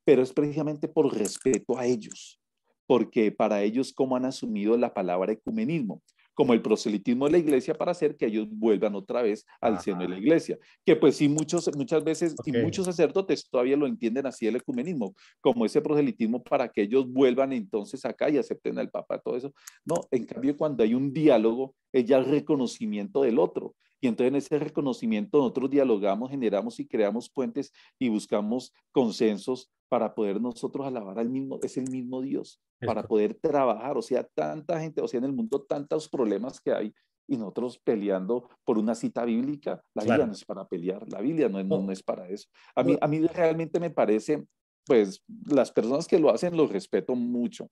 pero es precisamente por respeto a ellos, porque para ellos, ¿cómo han asumido la palabra ecumenismo? Como el proselitismo de la iglesia para hacer que ellos vuelvan otra vez al seno de la Ajá, iglesia. Que pues sí, muchas veces y ok. muchos sacerdotes todavía lo entienden así el ecumenismo, como ese proselitismo para que ellos vuelvan entonces acá y acepten al Papa, todo eso. No, en cambio cuando hay un diálogo, es ya el reconocimiento del otro. Y entonces en ese reconocimiento nosotros dialogamos, generamos y creamos puentes y buscamos consensos para poder nosotros alabar al mismo, es el mismo Dios, Es para correcto. poder trabajar, o sea, tanta gente, o sea, en el mundo tantos problemas que hay y nosotros peleando por una cita bíblica, la Biblia no Claro. es para pelear, la Biblia no No, es para eso. no, A mí realmente me parece, pues las personas que lo hacen los respeto mucho,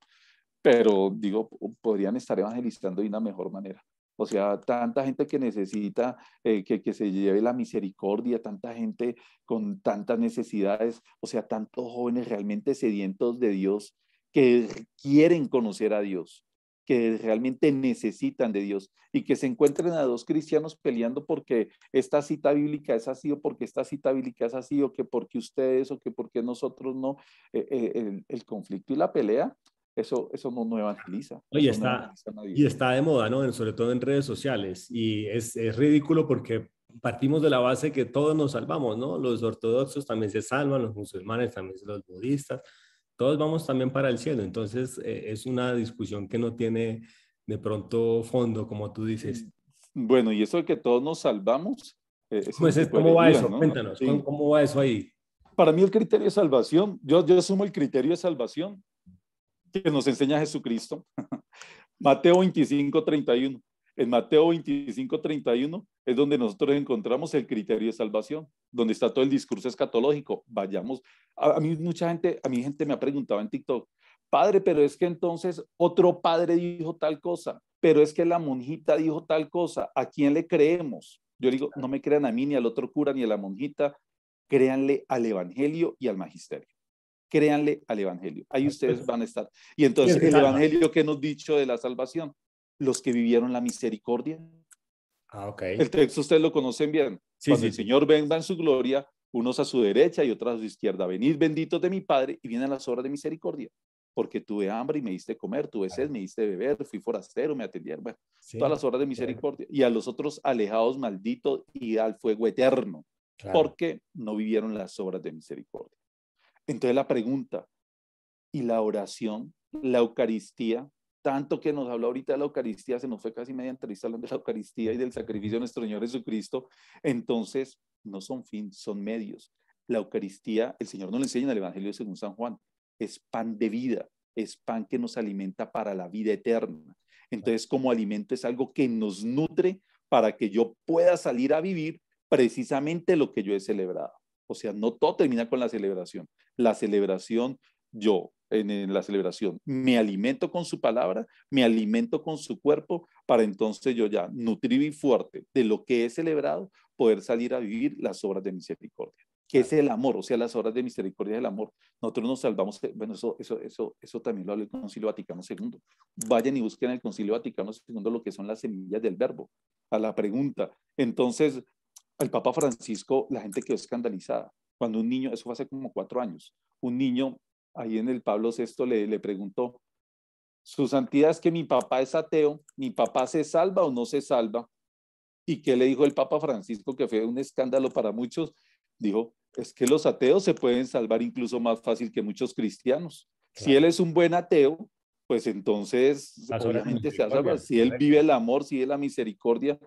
pero digo, podrían estar evangelizando de una mejor manera. O sea, tanta gente que necesita que se lleve la misericordia, tanta gente con tantas necesidades, o sea, tantos jóvenes realmente sedientos de Dios que quieren conocer a Dios, que realmente necesitan de Dios y que se encuentren a dos cristianos peleando porque esta cita bíblica es así o porque esta cita bíblica es así o que porque ustedes o que porque nosotros no. El conflicto y la pelea eso no evangeliza, y eso no está, evangeliza a nadie. y está de moda, ¿no? Sobre todo en redes sociales. Y es ridículo porque partimos de la base que todos nos salvamos, ¿no? Los ortodoxos también se salvan, los musulmanes también, los budistas, todos vamos también para el cielo. Entonces, es una discusión que no tiene de pronto fondo, como tú dices. Bueno, y eso de que todos nos salvamos, ese es un tipo de ¿Cómo va herejía, eso? ¿no? Cuéntanos, Sí. ¿cómo va eso ahí? Para mí el criterio de salvación, yo asumo el criterio de salvación que nos enseña Jesucristo. Mateo 25:31. En Mateo 25:31 es donde nosotros encontramos el criterio de salvación, donde está todo el discurso escatológico. Vayamos, a mí mucha gente, a mi gente me ha preguntado en TikTok, padre, pero es que entonces otro padre dijo tal cosa, pero es que la monjita dijo tal cosa, ¿a quién le creemos? Yo digo, no me crean a mí, ni al otro cura, ni a la monjita, créanle al evangelio y al magisterio. Créanle al evangelio. Ahí ustedes van a estar. Y Sí, el entonces, que el salva. evangelio que nos dicho de la salvación, los que vivieron la misericordia. Ah, ok. El texto ustedes lo conocen bien. Sí, Cuando sí, el sí. Señor venga en su gloria, unos a su derecha y otros a su izquierda. Venid benditos de mi Padre y vienen las obras de misericordia. Porque tuve hambre y me diste comer, tuve sed, me diste beber, fui forastero, me atendieron. Bueno, todas Sí, las obras de misericordia. Y a los otros alejados, malditos y al fuego eterno. claro. Porque no vivieron las obras de misericordia. Entonces la pregunta, ¿y la oración, la Eucaristía? Tanto que nos habla ahorita de la Eucaristía, se nos fue casi media entrevista hablando de la Eucaristía y del sacrificio de nuestro Señor Jesucristo. Entonces, no son fin, son medios. La Eucaristía, el Señor nos lo enseña en el Evangelio según San Juan, es pan de vida, es pan que nos alimenta para la vida eterna. Entonces, como alimento es algo que nos nutre para que yo pueda salir a vivir precisamente lo que yo he celebrado. O sea, no todo termina con la celebración. La celebración, yo en la celebración me alimento con su palabra, me alimento con su cuerpo, para entonces yo ya nutrido y fuerte de lo que he celebrado, poder salir a vivir las obras de misericordia, que es Claro. el amor, o sea, las obras de misericordia del amor. Nosotros nos salvamos, bueno, eso también lo habla el Concilio Vaticano II. Vayan y busquen en el Concilio Vaticano II lo que son las semillas del verbo, a la pregunta. Entonces, el Papa Francisco, la gente quedó escandalizada. Cuando un niño, eso fue hace como 4 años, un niño ahí en el Pablo VI le preguntó, su santidad es que mi papá es ateo, mi papá se salva o no se salva. ¿Y qué le dijo el Papa Francisco, que fue un escándalo para muchos? Dijo, es que los ateos se pueden salvar incluso más fácil que muchos cristianos. Si él Claro. es un buen ateo, pues entonces Las horas de obviamente se va a salvar. misericordia, Si él vive correcto. el amor, si vive la misericordia,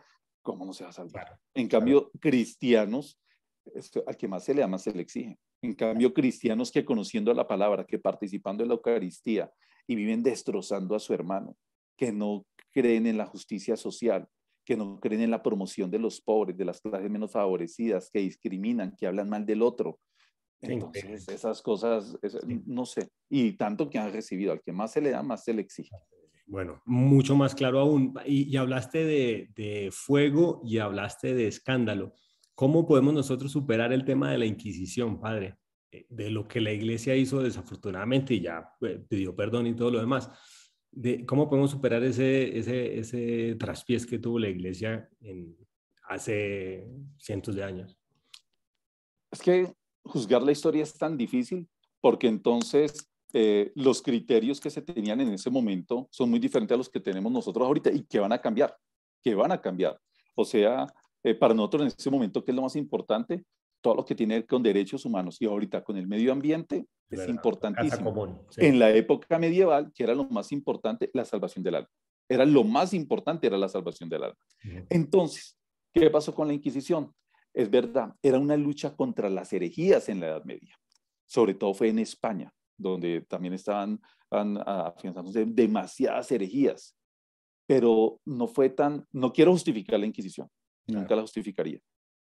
¿cómo no se va a salvar? Claro, En claro. cambio, cristianos, al que más se le ama se le exige. En cambio, cristianos que conociendo la palabra, que participando en la Eucaristía y viven destrozando a su hermano, que no creen en la justicia social, que no creen en la promoción de los pobres, de las clases menos favorecidas, que discriminan, que hablan mal del otro. Qué increíble. Entonces, esas cosas, Sí. no sé, y tanto que han recibido, al que más se le da, más se le exige. Bueno, mucho más claro aún. Y hablaste de fuego y hablaste de escándalo. ¿Cómo podemos nosotros superar el tema de la Inquisición, padre? De lo que la iglesia hizo desafortunadamente y ya pidió perdón y todo lo demás. ¿Cómo podemos superar ese traspiés que tuvo la iglesia hace cientos de años? Es que juzgar la historia es tan difícil porque entonces los criterios que se tenían en ese momento son muy diferentes a los que tenemos nosotros ahorita y que van a cambiar, que van a cambiar. O sea, para nosotros en ese momento, ¿qué es lo más importante? Todo lo que tiene que ver con derechos humanos y ahorita con el medio ambiente Es es verdad, la casa importantísimo. común, sí. En la época medieval, que era lo más importante, la salvación del alma. Era lo más importante, era la salvación del alma. Ujú. Entonces, ¿qué pasó con la Inquisición? Es verdad, era una lucha contra las herejías en la Edad Media. Sobre todo fue en España, donde también estaban afianzándose demasiadas herejías. Pero no fue tan, no quiero justificar la Inquisición, Claro. nunca la justificaría.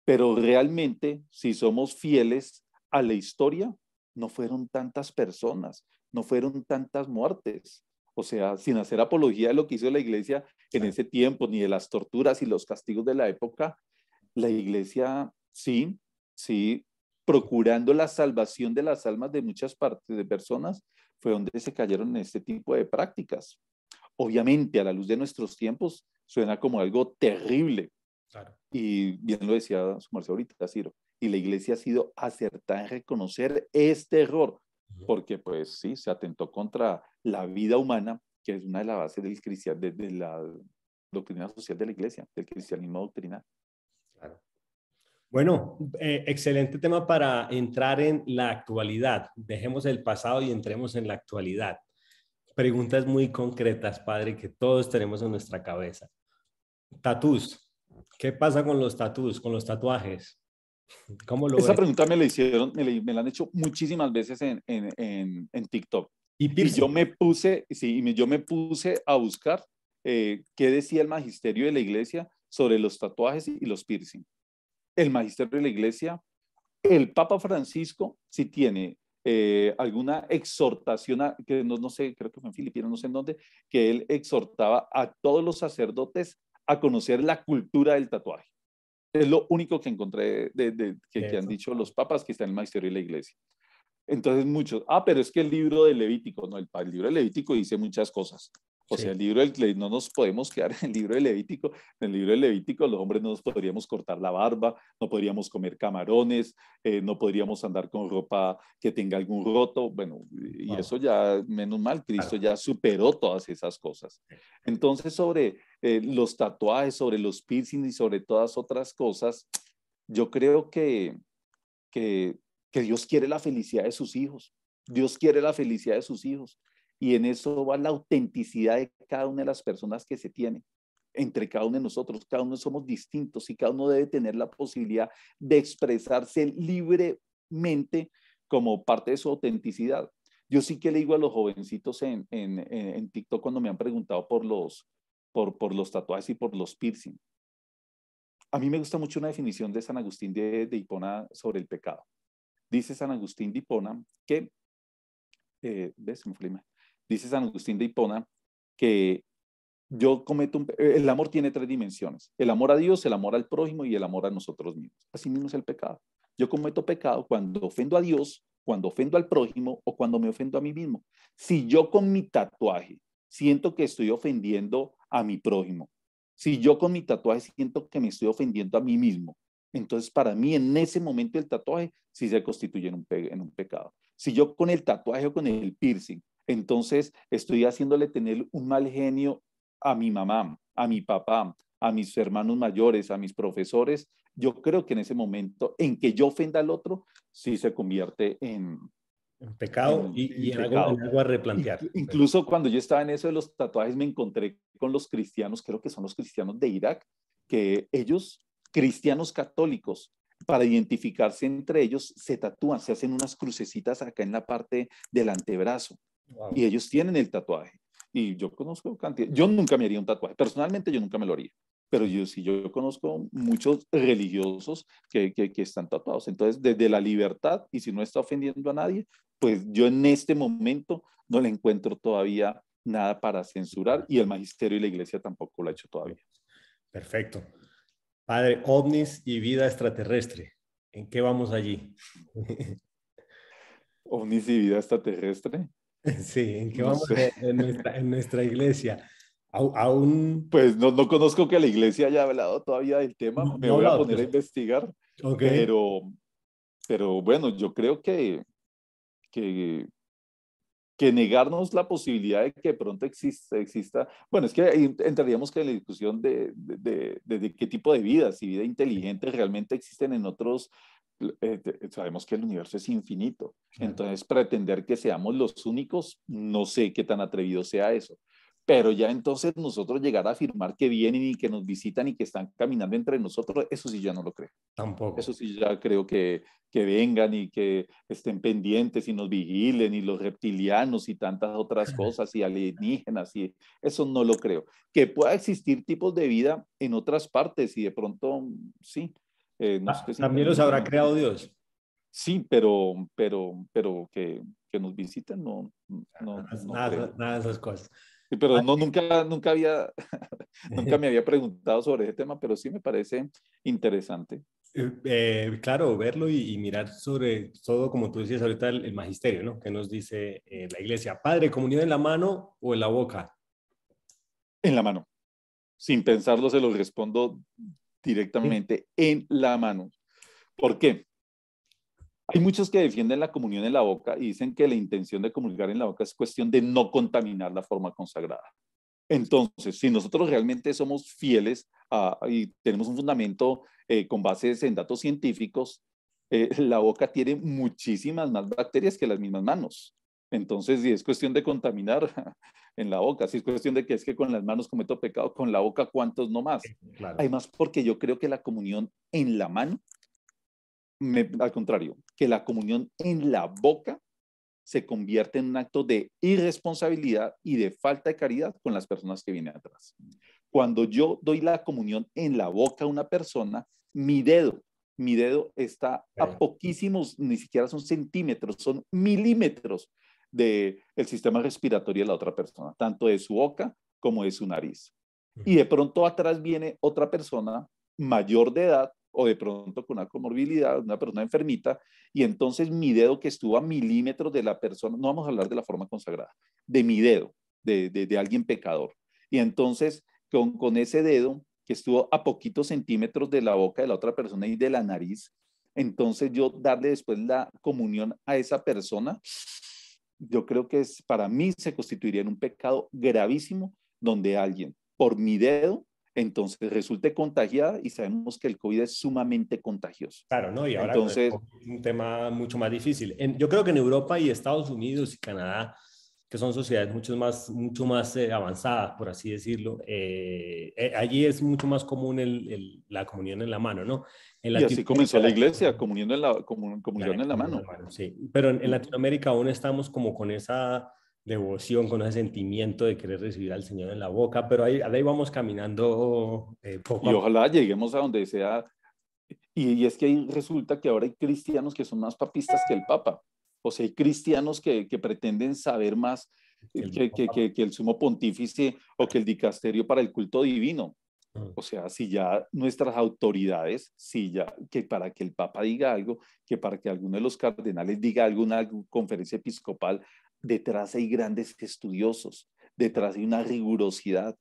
Pero realmente, si somos fieles a la historia, no fueron tantas personas, no fueron tantas muertes. O sea, sin hacer apología de lo que hizo la iglesia en Claro. ese tiempo, ni de las torturas y los castigos de la época, la iglesia sí, sí, procurando la salvación de las almas de muchas partes de personas, fue donde se cayeron en este tipo de prácticas. Obviamente, a la luz de nuestros tiempos, suena como algo terrible. Claro. Y bien lo decía su merced ahorita, Ciro. Y la iglesia ha sido acertada en reconocer este error, Ujú. porque pues sí, se atentó contra la vida humana, que es una de las bases del de la doctrina social de la iglesia, del cristianismo doctrinal. Claro. Bueno, excelente tema para entrar en la actualidad. Dejemos el pasado y entremos en la actualidad. Preguntas muy concretas, padre, que todos tenemos en nuestra cabeza. Tatús. ¿Qué pasa con los tatús, con los tatuajes? ¿Cómo lo Esa ves? pregunta me la hicieron, me la han hecho muchísimas veces en TikTok. Y Y yo piercing. me puse, sí, yo me puse a buscar qué decía el magisterio de la iglesia sobre los tatuajes y los piercing. El magisterio de la iglesia, el Papa Francisco sí tiene alguna exhortación, que no sé, creo que fue en Filipinas, no sé en dónde, que él exhortaba a todos los sacerdotes a conocer la cultura del tatuaje. Es lo único que encontré que han Eso. dicho los papas que está en el magisterio de la iglesia. Entonces muchos, pero es que el libro de Levítico, no, el libro de Levítico dice muchas cosas. O sea, Sí. el libro del, no nos podemos quedar en el libro de Levítico. En el libro de Levítico los hombres no nos podríamos cortar la barba, no podríamos comer camarones, no podríamos andar con ropa que tenga algún roto. Bueno, y Wow. eso ya, menos mal, Cristo Claro. ya superó todas esas cosas. Entonces, sobre los tatuajes, sobre los piercings y sobre todas otras cosas, yo creo que, que Dios quiere la felicidad de sus hijos. Dios quiere la felicidad de sus hijos. Y en eso va la autenticidad de cada una de las personas que se tiene. Entre cada uno de nosotros, cada uno somos distintos y cada uno debe tener la posibilidad de expresarse libremente como parte de su autenticidad. Yo sí que le digo a los jovencitos en TikTok cuando me han preguntado por los tatuajes y por los piercing. A mí me gusta mucho una definición de San Agustín de Hipona sobre el pecado. Dice San Agustín de Hipona que, ¿ves? Me fue la imagen. Dice San Agustín de Hipona que yo cometo el amor tiene tres dimensiones: el amor a Dios, el amor al prójimo y el amor a nosotros mismos. Así mismo es el pecado. Yo cometo pecado cuando ofendo a Dios, cuando ofendo al prójimo o cuando me ofendo a mí mismo. Si yo con mi tatuaje siento que estoy ofendiendo a mi prójimo, si yo con mi tatuaje siento que me estoy ofendiendo a mí mismo, entonces para mí en ese momento el tatuaje sí se constituye en un pecado. Si yo con el tatuaje o con el piercing, entonces estoy haciéndole tener un mal genio a mi mamá, a mi papá, a mis hermanos mayores, a mis profesores, yo creo que en ese momento en que yo ofenda al otro, sí se convierte En pecado y en pecado. en algo a replantear. Incluso cuando yo estaba en eso de los tatuajes, me encontré con los cristianos, creo que son los cristianos de Irak, que ellos, cristianos católicos, para identificarse entre ellos, se tatúan, se hacen unas crucecitas acá en la parte del antebrazo Wow. y ellos tienen el tatuaje. Y yo conozco cantidad, yo nunca me haría un tatuaje, personalmente yo nunca me lo haría, pero yo sí, yo conozco muchos religiosos que están tatuados. Entonces, desde la libertad, y si no está ofendiendo a nadie, pues yo en este momento no le encuentro todavía nada para censurar y el magisterio y la iglesia tampoco lo ha hecho todavía. Perfecto. Padre, ovnis y vida extraterrestre. ¿En qué vamos allí? ¿Ovnis y vida extraterrestre? Sí, ¿en qué No vamos sé. en nuestra iglesia? Aún Pues no conozco que la iglesia haya hablado todavía del tema, no, me no voy a hablado, poner a pues, investigar, ok. pero, pero bueno, yo creo que, que negarnos la posibilidad de que de pronto exista, bueno, es que ahí entraríamos que en la discusión de qué tipo de vida, si vida inteligente realmente existen en otros, sabemos que el universo es infinito, Claro. entonces pretender que seamos los únicos, no sé qué tan atrevido sea eso. Pero ya entonces nosotros llegar a afirmar que vienen y que nos visitan y que están caminando entre nosotros, eso sí ya no lo creo. Eso Tampoco. sí ya creo que vengan y que estén pendientes y nos vigilen y los reptilianos y tantas otras cosas y alienígenas y eso no lo creo. Que pueda existir tipos de vida en otras partes y de pronto sí, nosotros También los habrá inteligentemente. creado Dios. Sí, pero que nos visiten no Nada, creo. nada de esas cosas. Sí, pero no, Padre, nunca había, nunca me había preguntado sobre ese tema, pero sí me parece interesante. claro, verlo y mirar sobre todo, como tú decías ahorita, el magisterio, ¿no? ¿Qué nos dice la iglesia? Padre, ¿comunión en la mano o en la boca? En la mano. Sin pensarlo, se lo respondo Sí. directamente en la mano. ¿Por qué? Hay muchos que defienden la comunión en la boca y dicen que la intención de comulgar en la boca es cuestión de no contaminar la forma consagrada. Entonces, si nosotros realmente somos fieles y tenemos un fundamento con bases en datos científicos, la boca tiene muchísimas más bacterias que las mismas manos. Entonces, si es cuestión de contaminar en la boca, si es cuestión de que es que con las manos cometo pecado, con la boca, ¿cuántos no más? Claro. Además, porque yo creo que la comunión en la mano, al contrario, que la comunión en la boca se convierte en un acto de irresponsabilidad y de falta de caridad con las personas que vienen atrás. Cuando yo doy la comunión en la boca a una persona, mi dedo está a poquísimos, ni siquiera son centímetros, son milímetros del sistema respiratorio de la otra persona, tanto de su boca como de su nariz. Y de pronto atrás viene otra persona mayor de edad o de pronto con una comorbilidad, una persona enfermita, y entonces mi dedo que estuvo a milímetros de la persona, no vamos a hablar de la forma consagrada, de mi dedo, de alguien pecador. Y entonces con ese dedo que estuvo a poquitos centímetros de la boca de la otra persona y de la nariz, entonces yo darle después la comunión a esa persona, yo creo que para mí se constituiría en un pecado gravísimo donde alguien, por mi dedo, entonces resulte contagiada y sabemos que el COVID es sumamente contagioso. Claro, ¿no? Y ahora con el Entonces, COVID es un tema mucho más difícil. Yo creo que en Europa y Estados Unidos y Canadá, que son sociedades mucho más avanzadas, por así decirlo, allí es mucho más común la comunión en la mano, ¿no? En y así Latinoamérica, comenzó la iglesia, comunión en la, comunión en la comunión en mano. la mano, sí. Pero en Latinoamérica aún estamos como con esa devoción, con ese sentimiento de querer recibir al Señor en la boca, pero ahí vamos caminando poco Y a poco. ojalá lleguemos a donde sea. Y es que ahí resulta que ahora hay cristianos que son más papistas que el Papa. O sea, hay cristianos que pretenden saber más que el sumo pontífice o que el dicasterio para el culto divino. O sea, si ya nuestras autoridades, si ya que para que el Papa diga algo, que para que alguno de los cardenales diga algo, una conferencia episcopal, detrás hay grandes estudiosos, detrás hay una rigurosidad.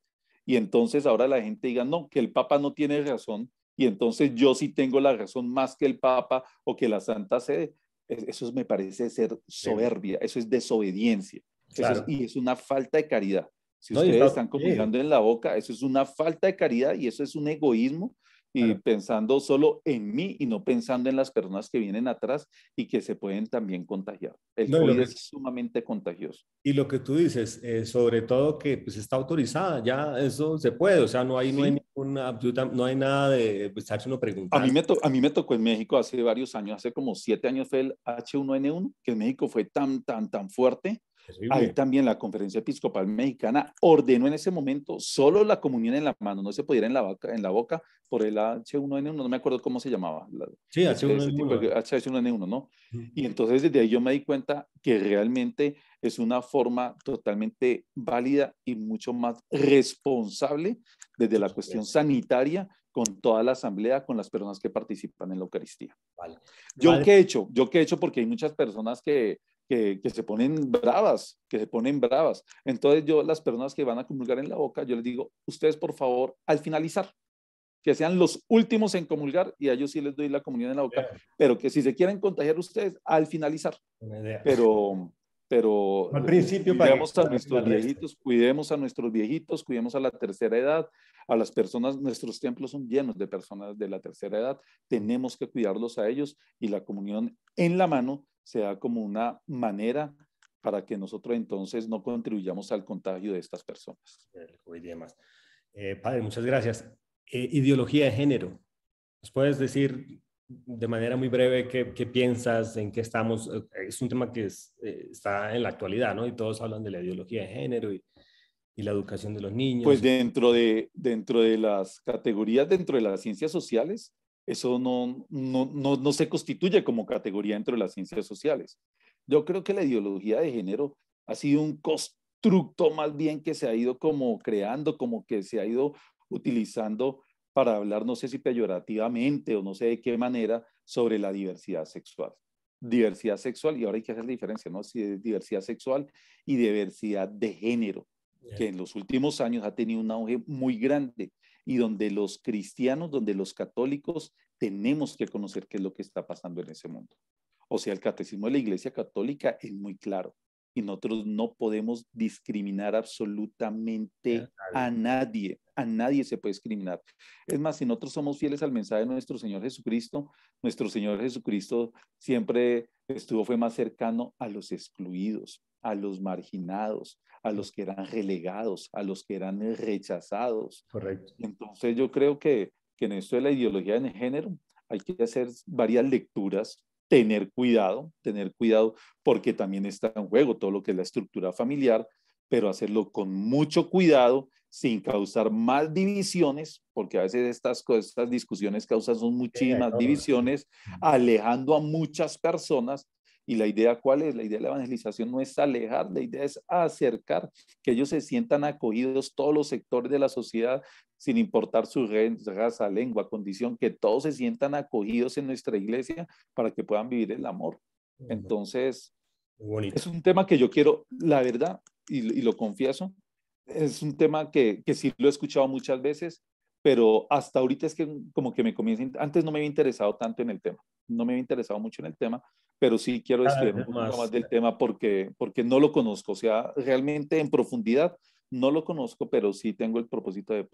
Y entonces ahora la gente diga, no, que el Papa no tiene razón, y entonces yo sí tengo la razón más que el Papa o que la Santa Sede. Eso me parece ser soberbia, eso es desobediencia, Claro. y es una falta de caridad. Si No, y ustedes está, están sí, comulgando en la boca, eso es una falta de caridad y eso es un egoísmo y claro. pensando solo en mí y no pensando en las personas que vienen atrás y que se pueden también contagiar. El No, COVID es sumamente contagioso. y lo que tú dices, sobre todo que pues, está autorizada, ya eso se puede, o sea, no hay Sí, ninguna, no hay nada de pues, estarse uno preguntando. a mí me tocó en México hace varios años, hace como 7 años fue el H1N1, que en México fue tan fuerte. Ahí Terrible. también la Conferencia Episcopal Mexicana ordenó en ese momento solo la comunión en la mano, no se pudiera en la boca por el H1N1, no me acuerdo cómo se llamaba, Sí, ese tipo H1N1. de H1N1, ¿no? Y entonces desde ahí yo me di cuenta que realmente es una forma totalmente válida y mucho más responsable desde la cuestión sanitaria con toda la asamblea, con las personas que participan en la Eucaristía. Vale. ¿Yo Padre, qué he hecho? Yo qué he hecho porque hay muchas personas que se ponen bravas, que se ponen bravas. Entonces yo, las personas que van a comulgar en la boca, yo les digo, ustedes por favor, al finalizar, que sean los últimos en comulgar y a ellos sí les doy la comunión en la boca, pero que si se quieren contagiar ustedes, al finalizar. buena idea. Pero, pero Al principio para que cuidemos a la nuestros resta. viejitos, cuidemos a nuestros viejitos, cuidemos a la tercera edad, a las personas, nuestros templos son llenos de personas de la tercera edad, tenemos que cuidarlos a ellos y la comunión en la mano sea como una manera para que nosotros entonces no contribuyamos al contagio de estas personas. El COVID y demás. Padre, muchas gracias. Ideología de género. ¿Nos puedes decir de manera muy breve qué piensas, en qué estamos? Es un tema que está en la actualidad, ¿no? Y todos hablan de la ideología de género y la educación de los Pues niños. dentro de las categorías, dentro de las ciencias sociales, eso no se constituye como categoría dentro de las ciencias sociales. Yo creo que la ideología de género ha sido un constructo más bien que se ha ido como creando, como que se ha ido utilizando para hablar, no sé si peyorativamente o no sé de qué manera, sobre la diversidad sexual. Diversidad sexual, y ahora hay que hacer la diferencia, ¿no? Si es diversidad sexual y diversidad de género que en los últimos años ha tenido un auge muy grande y donde los cristianos, donde los católicos tenemos que conocer qué es lo que está pasando en ese mundo. O sea, el catecismo de la Iglesia Católica es muy claro y nosotros no podemos discriminar absolutamente a nadie se puede discriminar. Es más, si nosotros somos fieles al mensaje de nuestro Señor Jesucristo siempre fue más cercano a los excluidos, a los marginados, a los que eran relegados, a los que eran rechazados. Correcto. Entonces yo creo que en esto de la ideología de género hay que hacer varias lecturas tener cuidado porque también está en juego todo lo que es la estructura familiar, pero hacerlo con mucho cuidado, sin causar más divisiones, porque a veces estas discusiones causan son muchísimas divisiones, alejando a muchas personas. Y la idea, ¿cuál es? La idea de la evangelización no es alejar, la idea es acercar, que ellos se sientan acogidos, todos los sectores de la sociedad, sin importar su raza, lengua, condición, que todos se sientan acogidos en nuestra iglesia para que puedan vivir el amor. Entonces, muy bonito. es un tema que yo quiero, la verdad, y lo confieso, es un tema que sí lo he escuchado muchas veces, pero hasta ahorita es que como que me comienza, antes no me había interesado tanto en el tema, no me había interesado mucho en el tema, pero sí quiero Cada estudiar un vez poquito más más. del tema porque no lo conozco, o sea, realmente en profundidad no lo conozco, pero sí tengo el propósito de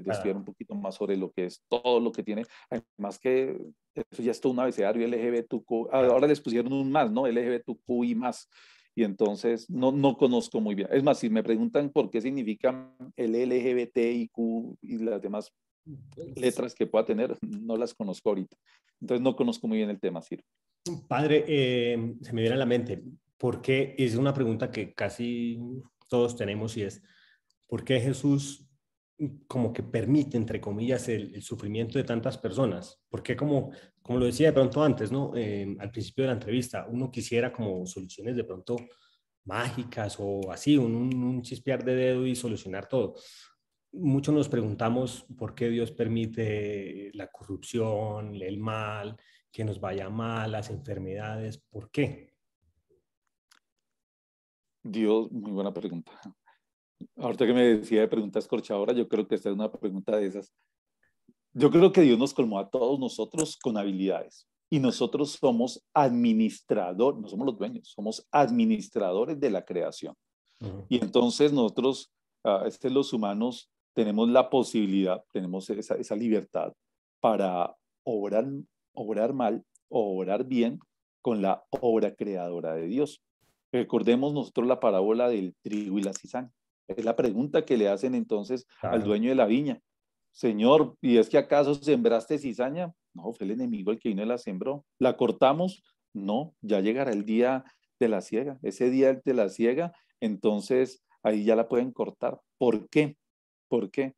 estudiar un poquito más sobre lo que es todo lo que tiene, además que eso ya es todo un abecedario LGBTQ, ahora les pusieron un más, ¿no? LGBTQ y más. Y entonces no conozco muy bien. Es más, si me preguntan por qué significa el LGBTIQ y las demás letras que pueda tener, no las conozco ahorita. Entonces no conozco muy bien el tema, Ciro. Padre, se me viene a la mente, porque es una pregunta que casi todos tenemos y es, ¿por qué Jesús como que permite, entre comillas, el sufrimiento de tantas personas? ¿Por qué como lo decía de pronto antes, ¿no? Al principio de la entrevista, uno quisiera como soluciones de pronto mágicas o así, un chispear de dedo y solucionar todo. Muchos nos preguntamos por qué Dios permite la corrupción, el mal, que nos vaya mal, las enfermedades, ¿por qué? Dios, muy buena pregunta. Ahorita que me decía de preguntas corchadoras, yo creo que esta es una pregunta de esas. Yo creo que Dios nos colmó a todos nosotros con habilidades y nosotros somos administradores, no somos los dueños, somos administradores de la creación. Uh-huh. Y entonces nosotros, los humanos, tenemos la posibilidad, tenemos esa libertad para obrar, obrar mal o obrar bien con la obra creadora de Dios. Recordemos nosotros la parábola del trigo y la cizaña. Es la pregunta que le hacen entonces al Claro. dueño de la viña. Señor, ¿y es que acaso sembraste cizaña? No, fue el enemigo el que vino y la sembró. ¿La cortamos? No, ya llegará el día de la siega. Ese día de la siega, entonces ahí ya la pueden cortar. ¿Por qué? ¿Por qué?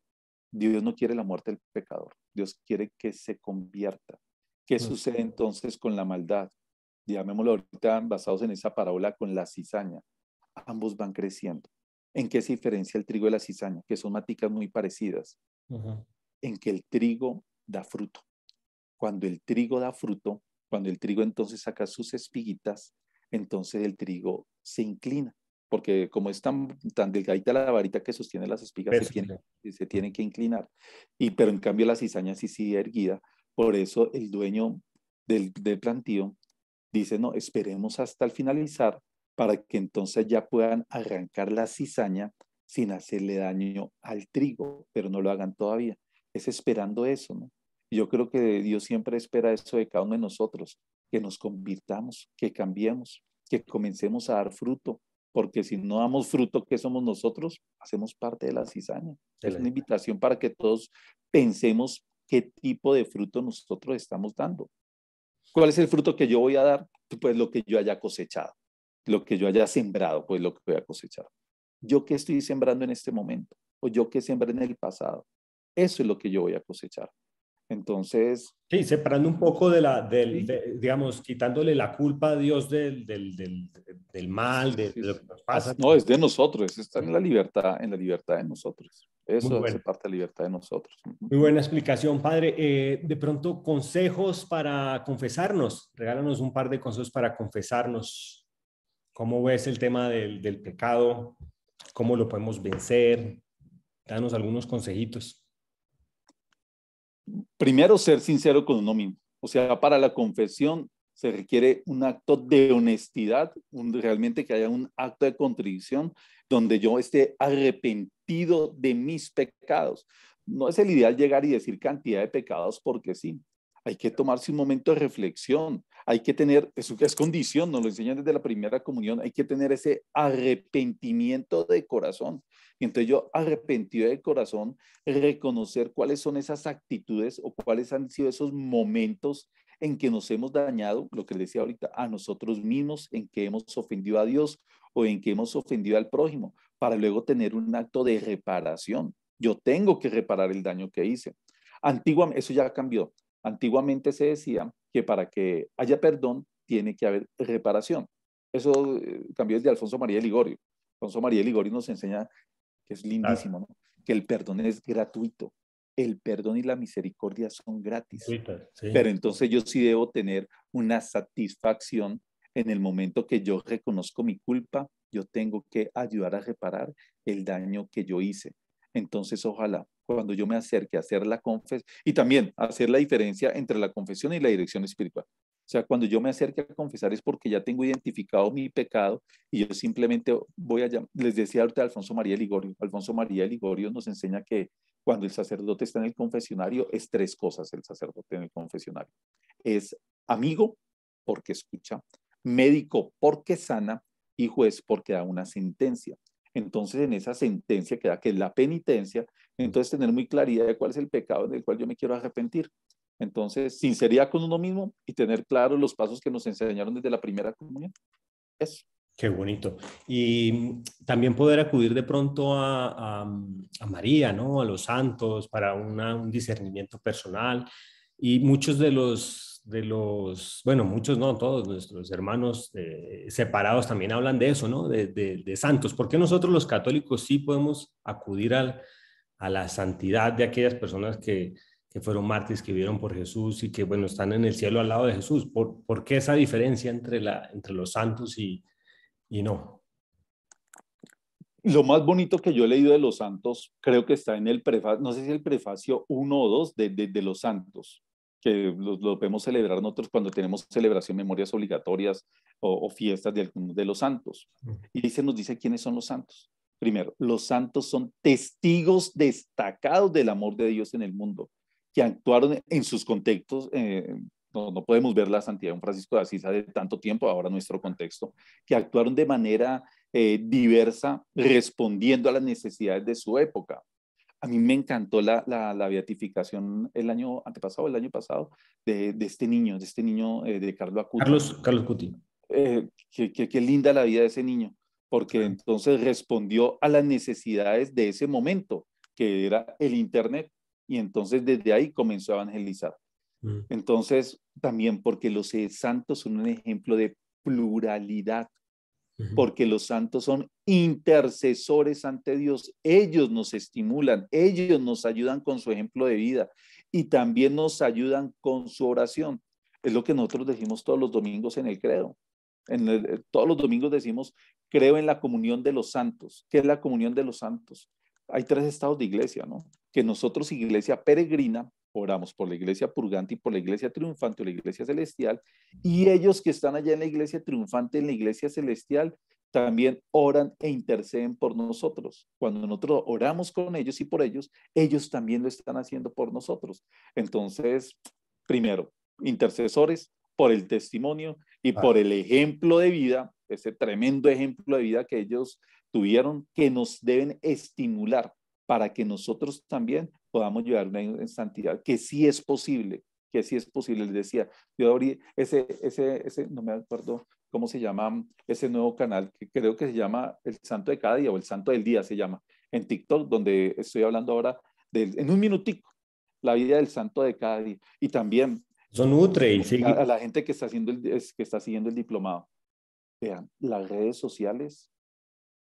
Dios no quiere la muerte del pecador. Dios quiere que se convierta. ¿Qué Uh-huh. sucede entonces con la maldad? Llamémoslo ahorita basados en esa parábola con la cizaña. Ambos van creciendo. ¿En qué se diferencia el trigo de la cizaña? Que son maticas muy parecidas. Uh-huh. En que el trigo da fruto. Cuando el trigo da fruto, cuando el trigo entonces saca sus espiguitas, entonces el trigo se inclina, porque como es tan delgadita la varita que sostiene las espigas, Eso, sí. se tiene que inclinar. Pero en cambio la cizaña sí sigue erguida. Por eso el dueño del plantío dice, no, esperemos hasta el finalizar para que entonces ya puedan arrancar la cizaña sin hacerle daño al trigo, pero no lo hagan todavía. Es esperando eso, ¿no? Yo creo que Dios siempre espera eso de cada uno de nosotros, que nos convirtamos, que cambiemos, que comencemos a dar fruto, porque si no damos fruto, ¿qué somos nosotros? Hacemos parte de la cizaña. Es una invitación para que todos pensemos qué tipo de fruto nosotros estamos dando. ¿Cuál es el fruto que yo voy a dar? Pues lo que yo haya cosechado, lo que yo haya sembrado, pues lo que voy a cosechar. ¿Yo qué estoy sembrando en este momento? ¿O yo qué sembré en el pasado? Eso es lo que yo voy a cosechar. Entonces, Sí, separando un poco sí, digamos, quitándole la culpa a Dios del mal, de sí, lo que sí. nos pasa. No, es de nosotros, está en la libertad de nosotros. Muy Eso hace bueno. parte de la libertad de nosotros. Muy buena explicación, padre. De pronto, consejos para confesarnos. Regálanos un par de consejos para confesarnos. ¿Cómo ves el tema del pecado? ¿Cómo lo podemos vencer? Danos algunos consejitos. Primero, ser sincero con uno mismo. O sea, para la confesión se requiere un acto de honestidad, realmente que haya un acto de contrición donde yo esté arrepentido de mis pecados. No es el ideal llegar y decir cantidad de pecados porque sí. Hay que tomarse un momento de reflexión. Hay que tener, eso es condición, nos lo enseñan desde la primera comunión, hay que tener ese arrepentimiento de corazón. Y entonces yo arrepentido de corazón reconocer cuáles son esas actitudes o cuáles han sido esos momentos en que nos hemos dañado, lo que les decía ahorita, a nosotros mismos, en que hemos ofendido a Dios o en que hemos ofendido al prójimo, para luego tener un acto de reparación. Yo tengo que reparar el daño que hice. Antiguamente, eso ya cambió. Antiguamente se decía que para que haya perdón tiene que haber reparación. Eso cambió desde Alfonso María de Ligorio. Alfonso María de Ligorio nos enseña, que es Claro. lindísimo, ¿no? Que el perdón es gratuito. El perdón y la misericordia son gratis. Twitter, sí. Pero entonces yo sí debo tener una satisfacción en el momento que yo reconozco mi culpa, yo tengo que ayudar a reparar el daño que yo hice. Entonces, ojalá, cuando yo me acerque a hacer la confesión, y también hacer la diferencia entre la confesión y la dirección espiritual. O sea, cuando yo me acerque a confesar es porque ya tengo identificado mi pecado y yo simplemente voy allá. Les decía ahorita Alfonso María Ligorio. Alfonso María Ligorio nos enseña que cuando el sacerdote está en el confesionario, es tres cosas el sacerdote en el confesionario. Es amigo, porque escucha, médico, porque sana, y juez, porque da una sentencia. Entonces, en esa sentencia que da, que es la penitencia, entonces tener muy claridad de cuál es el pecado del cual yo me quiero arrepentir. Entonces, sinceridad con uno mismo y tener claros los pasos que nos enseñaron desde la primera comunión. Eso. Qué bonito. Y también poder acudir de pronto a María, ¿no? A los santos para un discernimiento personal. Y muchos bueno, muchos no, todos nuestros hermanos separados también hablan de eso, ¿no? De santos. ¿Por qué nosotros los católicos sí podemos acudir a la santidad de aquellas personas que fueron mártires, que vivieron por Jesús y que, bueno, están en el cielo al lado de Jesús? ¿Por qué esa diferencia entre los santos y no? Lo más bonito que yo he leído de los santos, creo que está en el prefacio, no sé si el prefacio uno o dos de los santos, que los vemos celebrar nosotros cuando tenemos celebración, memorias obligatorias o fiestas de algunos de los santos. Y ahí se nos dice quiénes son los santos. Primero, los santos son testigos destacados del amor de Dios en el mundo, que actuaron en sus contextos. No podemos ver la santidad de un Francisco de Asís de tanto tiempo, ahora nuestro contexto, que actuaron de manera diversa, respondiendo a las necesidades de su época. A mí me encantó la beatificación el año antepasado, el año pasado, de este niño de Carlo Acutis. Carlos Cuti. Qué linda la vida de ese niño, porque entonces respondió a las necesidades de ese momento, que era el Internet, y entonces desde ahí comenzó a evangelizar. Mm. Entonces, también porque los santos son un ejemplo de pluralidad, Ujú. porque los santos son intercesores ante Dios. Ellos nos estimulan, ellos nos ayudan con su ejemplo de vida y también nos ayudan con su oración. Es lo que nosotros decimos todos los domingos en el credo. Todos los domingos decimos, creo en la comunión de los santos. ¿Qué es la comunión de los santos? Hay tres estados de iglesia, ¿no? Que nosotros, iglesia peregrina, oramos por la iglesia purgante y por la iglesia triunfante o la iglesia celestial, y ellos que están allá en la iglesia triunfante, en la iglesia celestial, también oran e interceden por nosotros. Cuando nosotros oramos con ellos y por ellos, ellos también lo están haciendo por nosotros. Entonces, primero, intercesores por el testimonio y por Ah, el ejemplo de vida, ese tremendo ejemplo de vida que ellos tuvieron, que nos deben estimular para que nosotros también podamos llevar una santidad, que sí es posible. Les decía, yo abrí no me acuerdo cómo se llama ese nuevo canal, que creo que se llama El Santo de Cada Día o El Santo del Día se llama, en TikTok, donde estoy hablando ahora en un minutico, la vida del Santo de cada día. Y también eso nutre y sigue. a la gente que está, que está siguiendo el diplomado, vean, las redes sociales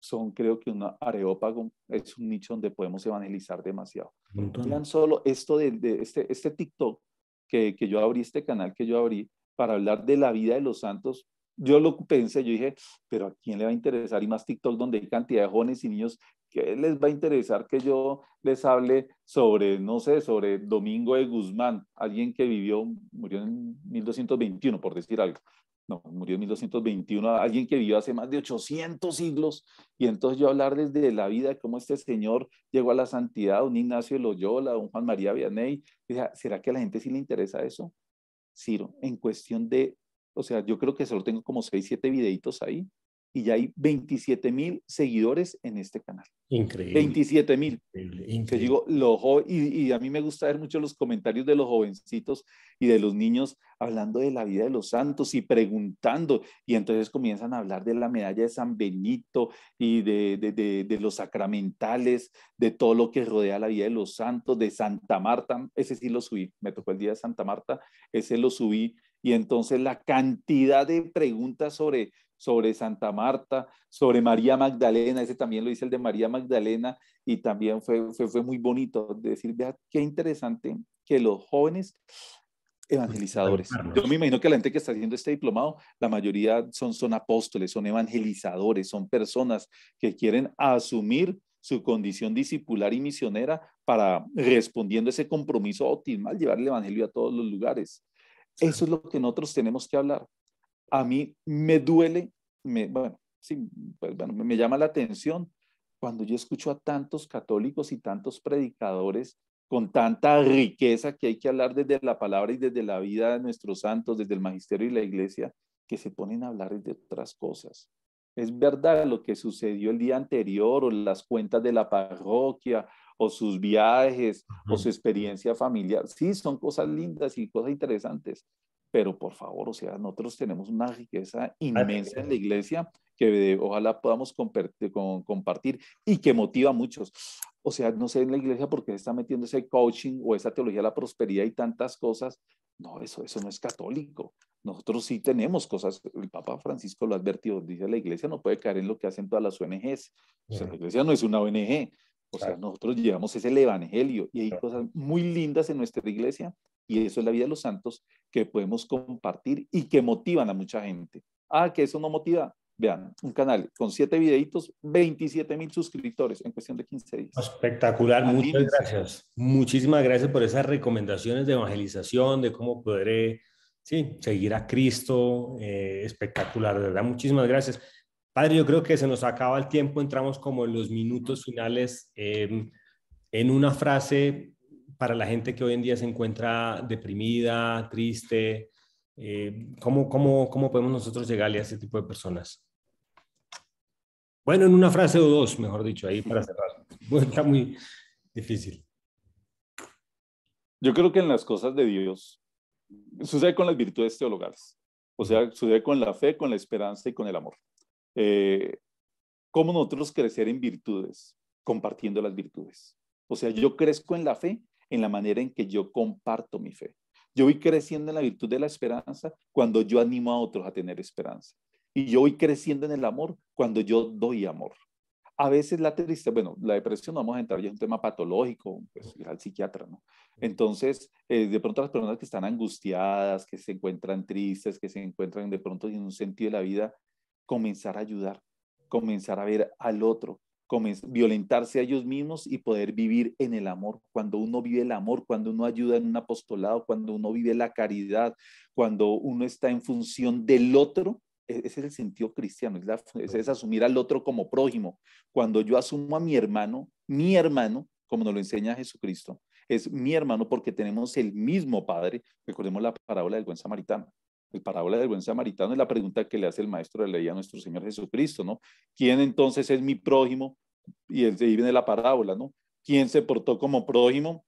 son, creo que un areópago, es un nicho donde podemos evangelizar demasiado. Un montón. Vean solo esto de este TikTok que yo abrí, este canal que yo abrí para hablar de la vida de los santos. Yo lo pensé, yo dije, pero ¿a quién le va a interesar? Y más TikTok donde hay cantidad de jóvenes y niños, ¿qué les va a interesar que yo les hable sobre, no sé, sobre Domingo de Guzmán, alguien que murió en 1221, por decir algo? No, murió en 1221, alguien que vivió hace más de 800 siglos, y entonces yo hablar desde la vida de cómo este señor llegó a la santidad, un Ignacio de Loyola, un Juan María Vianney. ¿Será que a la gente sí le interesa eso? Ciro, en cuestión de, o sea, yo creo que solo tengo como 6, 7 videitos ahí, y ya hay 27.000 seguidores en este canal. Increíble. 27.000. Increíble, Que increíble. digo, y a mí me gusta ver mucho los comentarios de los jovencitos y de los niños hablando de la vida de los santos y preguntando, y entonces comienzan a hablar de la medalla de San Benito y de los sacramentales, de todo lo que rodea la vida de los santos, de Santa Marta. Ese sí lo subí, me tocó el día de Santa Marta, ese lo subí, y entonces la cantidad de preguntas sobre Santa Marta, sobre María Magdalena, ese también lo hice, el de María Magdalena, y también fue muy bonito decir, vea qué interesante que los jóvenes evangelizadores. Yo me imagino que la gente que está haciendo este diplomado, la mayoría son apóstoles, son evangelizadores, son personas que quieren asumir su condición discipular y misionera para, respondiendo a ese compromiso bautismal, llevar el evangelio a todos los lugares. Eso es lo que nosotros tenemos que hablar. A mí me duele, bueno, sí, pues bueno, me llama la atención cuando yo escucho a tantos católicos y tantos predicadores con tanta riqueza que hay que hablar desde la palabra y desde la vida de nuestros santos, desde el magisterio y la iglesia, que se ponen a hablar de otras cosas. Es verdad lo que sucedió el día anterior, o las cuentas de la parroquia, o sus viajes, o su experiencia familiar. Sí, son cosas lindas y cosas interesantes, pero por favor, o sea, nosotros tenemos una riqueza inmensa en la iglesia que ojalá podamos compartir y que motiva a muchos. O sea, no sé en la iglesia por qué se está metiendo ese coaching o esa teología de la prosperidad y tantas cosas. No, eso no es católico. Nosotros sí tenemos cosas, el Papa Francisco lo ha advertido, dice la iglesia no puede caer en lo que hacen todas las ONGs. O sea, la iglesia no es una ONG. O sea, nosotros llevamos el evangelio y hay cosas muy lindas en nuestra iglesia, y eso es la vida de los santos que podemos compartir y que motivan a mucha gente. Ah, que eso no motiva. Vean, un canal con 7 videitos, 27.000 suscriptores en cuestión de 15 días. Espectacular, muchas Imagínense. gracias. Muchísimas gracias por esas recomendaciones de evangelización, de cómo poder sí, seguir a Cristo. Espectacular, de verdad, muchísimas gracias. Padre, yo creo que se nos acaba el tiempo, entramos como en los minutos finales. En una frase para la gente que hoy en día se encuentra deprimida, triste, ¿cómo podemos nosotros llegarle a ese tipo de personas? Bueno, en una frase o dos, mejor dicho, ahí para cerrar. Bueno, está muy difícil. Yo creo que en las cosas de Dios sucede con las virtudes teologales. O sea, sucede con la fe, con la esperanza y con el amor. ¿Cómo nosotros crecer en virtudes? Compartiendo las virtudes. O sea, yo crezco en la fe en la manera en que yo comparto mi fe. Yo voy creciendo en la virtud de la esperanza cuando yo animo a otros a tener esperanza. Y yo voy creciendo en el amor cuando yo doy amor. A veces la tristeza, bueno, la depresión, no vamos a entrar, ya es un tema patológico, pues ir al psiquiatra, ¿no? Entonces, de pronto las personas que están angustiadas, que se encuentran tristes, que se encuentran de pronto en un sentido de la vida, comenzar a ayudar, comenzar a ver al otro, violentarse a ellos mismos y poder vivir en el amor. Cuando uno vive el amor, cuando uno ayuda en un apostolado, cuando uno vive la caridad, cuando uno está en función del otro, ese es el sentido cristiano, es asumir al otro como prójimo. Cuando yo asumo a mi hermano, como nos lo enseña Jesucristo, es mi hermano porque tenemos el mismo Padre. Recordemos la parábola del buen samaritano. El parábola del buen samaritano es la pregunta que le hace el maestro de la ley a nuestro Señor Jesucristo, ¿no? ¿Quién entonces es mi prójimo? Y él se viene la parábola, ¿no? ¿Quién se portó como prójimo?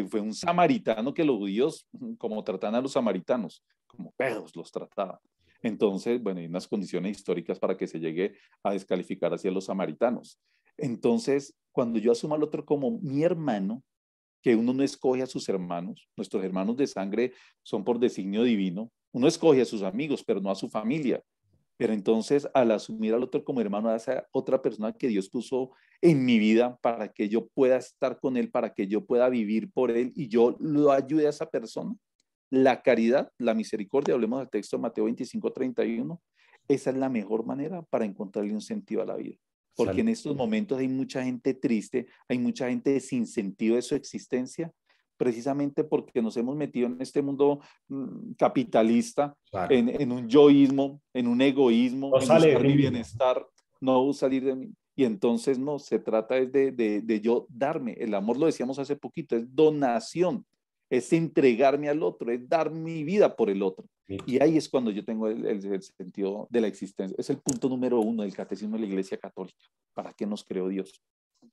Fue un samaritano que los judíos, como tratan a los samaritanos, como perros los trataban. Entonces, bueno, hay unas condiciones históricas para que se llegue a descalificar hacia los samaritanos. Entonces, cuando yo asumo al otro como mi hermano, que uno no escoge a sus hermanos, nuestros hermanos de sangre son por designio divino, uno escoge a sus amigos, pero no a su familia. Pero entonces, al asumir al otro como hermano, a esa otra persona que Dios puso en mi vida para que yo pueda estar con él, para que yo pueda vivir por él y yo lo ayude a esa persona, la caridad, la misericordia, hablemos del texto de Mateo 25:31, esa es la mejor manera para encontrarle un sentido a la vida. Porque en estos momentos hay mucha gente triste, hay mucha gente sin sentido de su existencia, precisamente porque nos hemos metido en este mundo capitalista, Claro. en un yoísmo, en un egoísmo, No en sale de buscar ti mi mismo. bienestar, no salir de mí. Y entonces no, se trata es de yo darme. El amor, lo decíamos hace poquito, es donación. es entregarme al otro, es dar mi vida por el otro. Sí. Y ahí es cuando yo tengo el sentido de la existencia. Es el punto número 1 del Catecismo de la Iglesia Católica. ¿Para qué nos creó Dios?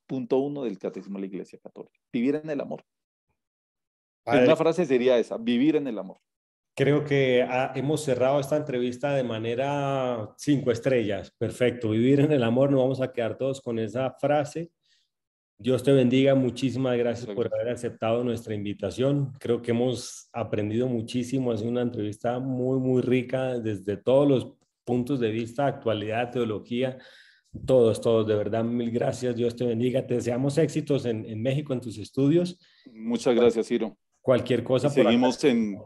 Punto 1 del Catecismo de la Iglesia Católica. Vivir en el amor. En Padre, una frase sería esa, vivir en el amor. creo que hemos cerrado esta entrevista de manera 5 estrellas. Perfecto. Vivir en el amor. Nos vamos a quedar todos con esa frase. Dios te bendiga. Muchísimas gracias Muchas por gracias. haber aceptado nuestra invitación. Creo que hemos aprendido muchísimo. Ha sido una entrevista muy, muy rica desde todos los puntos de vista, actualidad, teología, todos, todos. De verdad, mil gracias. Dios te bendiga. Te deseamos éxitos en México, en tus estudios. Muchas gracias, Ciro. Cualquier Y cosa por acá. seguimos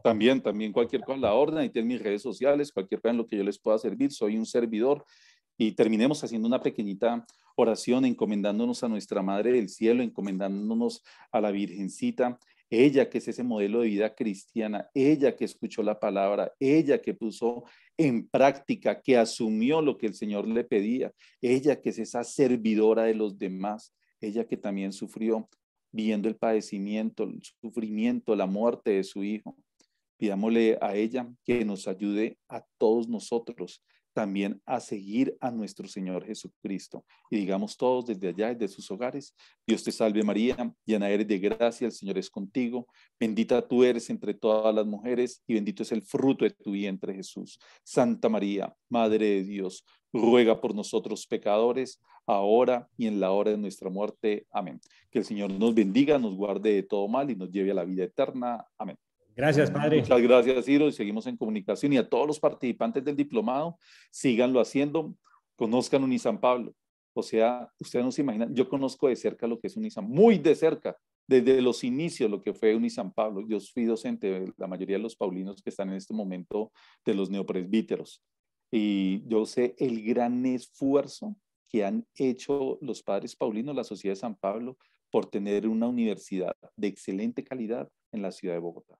también cualquier cosa a la orden, ahí tienen mis redes sociales, cualquier cosa en lo que yo les pueda servir, soy un servidor. Y terminemos haciendo una pequeñita oración, encomendándonos a nuestra Madre del Cielo, encomendándonos a la Virgencita, ella que es ese modelo de vida cristiana, ella que escuchó la palabra, ella que puso en práctica, que asumió lo que el Señor le pedía, ella que es esa servidora de los demás, ella que también sufrió viendo el padecimiento, el sufrimiento, la muerte de su Hijo. Pidámosle a ella que nos ayude a todos nosotros también a seguir a nuestro Señor Jesucristo. Y digamos todos desde allá, desde sus hogares, Dios te salve María, llena eres de gracia, el Señor es contigo, bendita tú eres entre todas las mujeres y bendito es el fruto de tu vientre Jesús. Santa María, Madre de Dios, ruega por nosotros pecadores, ahora y en la hora de nuestra muerte. Amén. Que el Señor nos bendiga, nos guarde de todo mal y nos lleve a la vida eterna. Amén. Gracias, padre. Muchas gracias, Ciro, y seguimos en comunicación. Y a todos los participantes del diplomado, síganlo haciendo, conozcan Unisan Pablo. O sea, ustedes no se imaginan, yo conozco de cerca lo que es Unisan, muy de cerca, desde los inicios lo que fue Unisan Pablo. Yo fui docente de la mayoría de los paulinos que están en este momento de los neopresbíteros. Y yo sé el gran esfuerzo que han hecho los padres paulinos, la Sociedad de San Pablo, por tener una universidad de excelente calidad en la ciudad de Bogotá.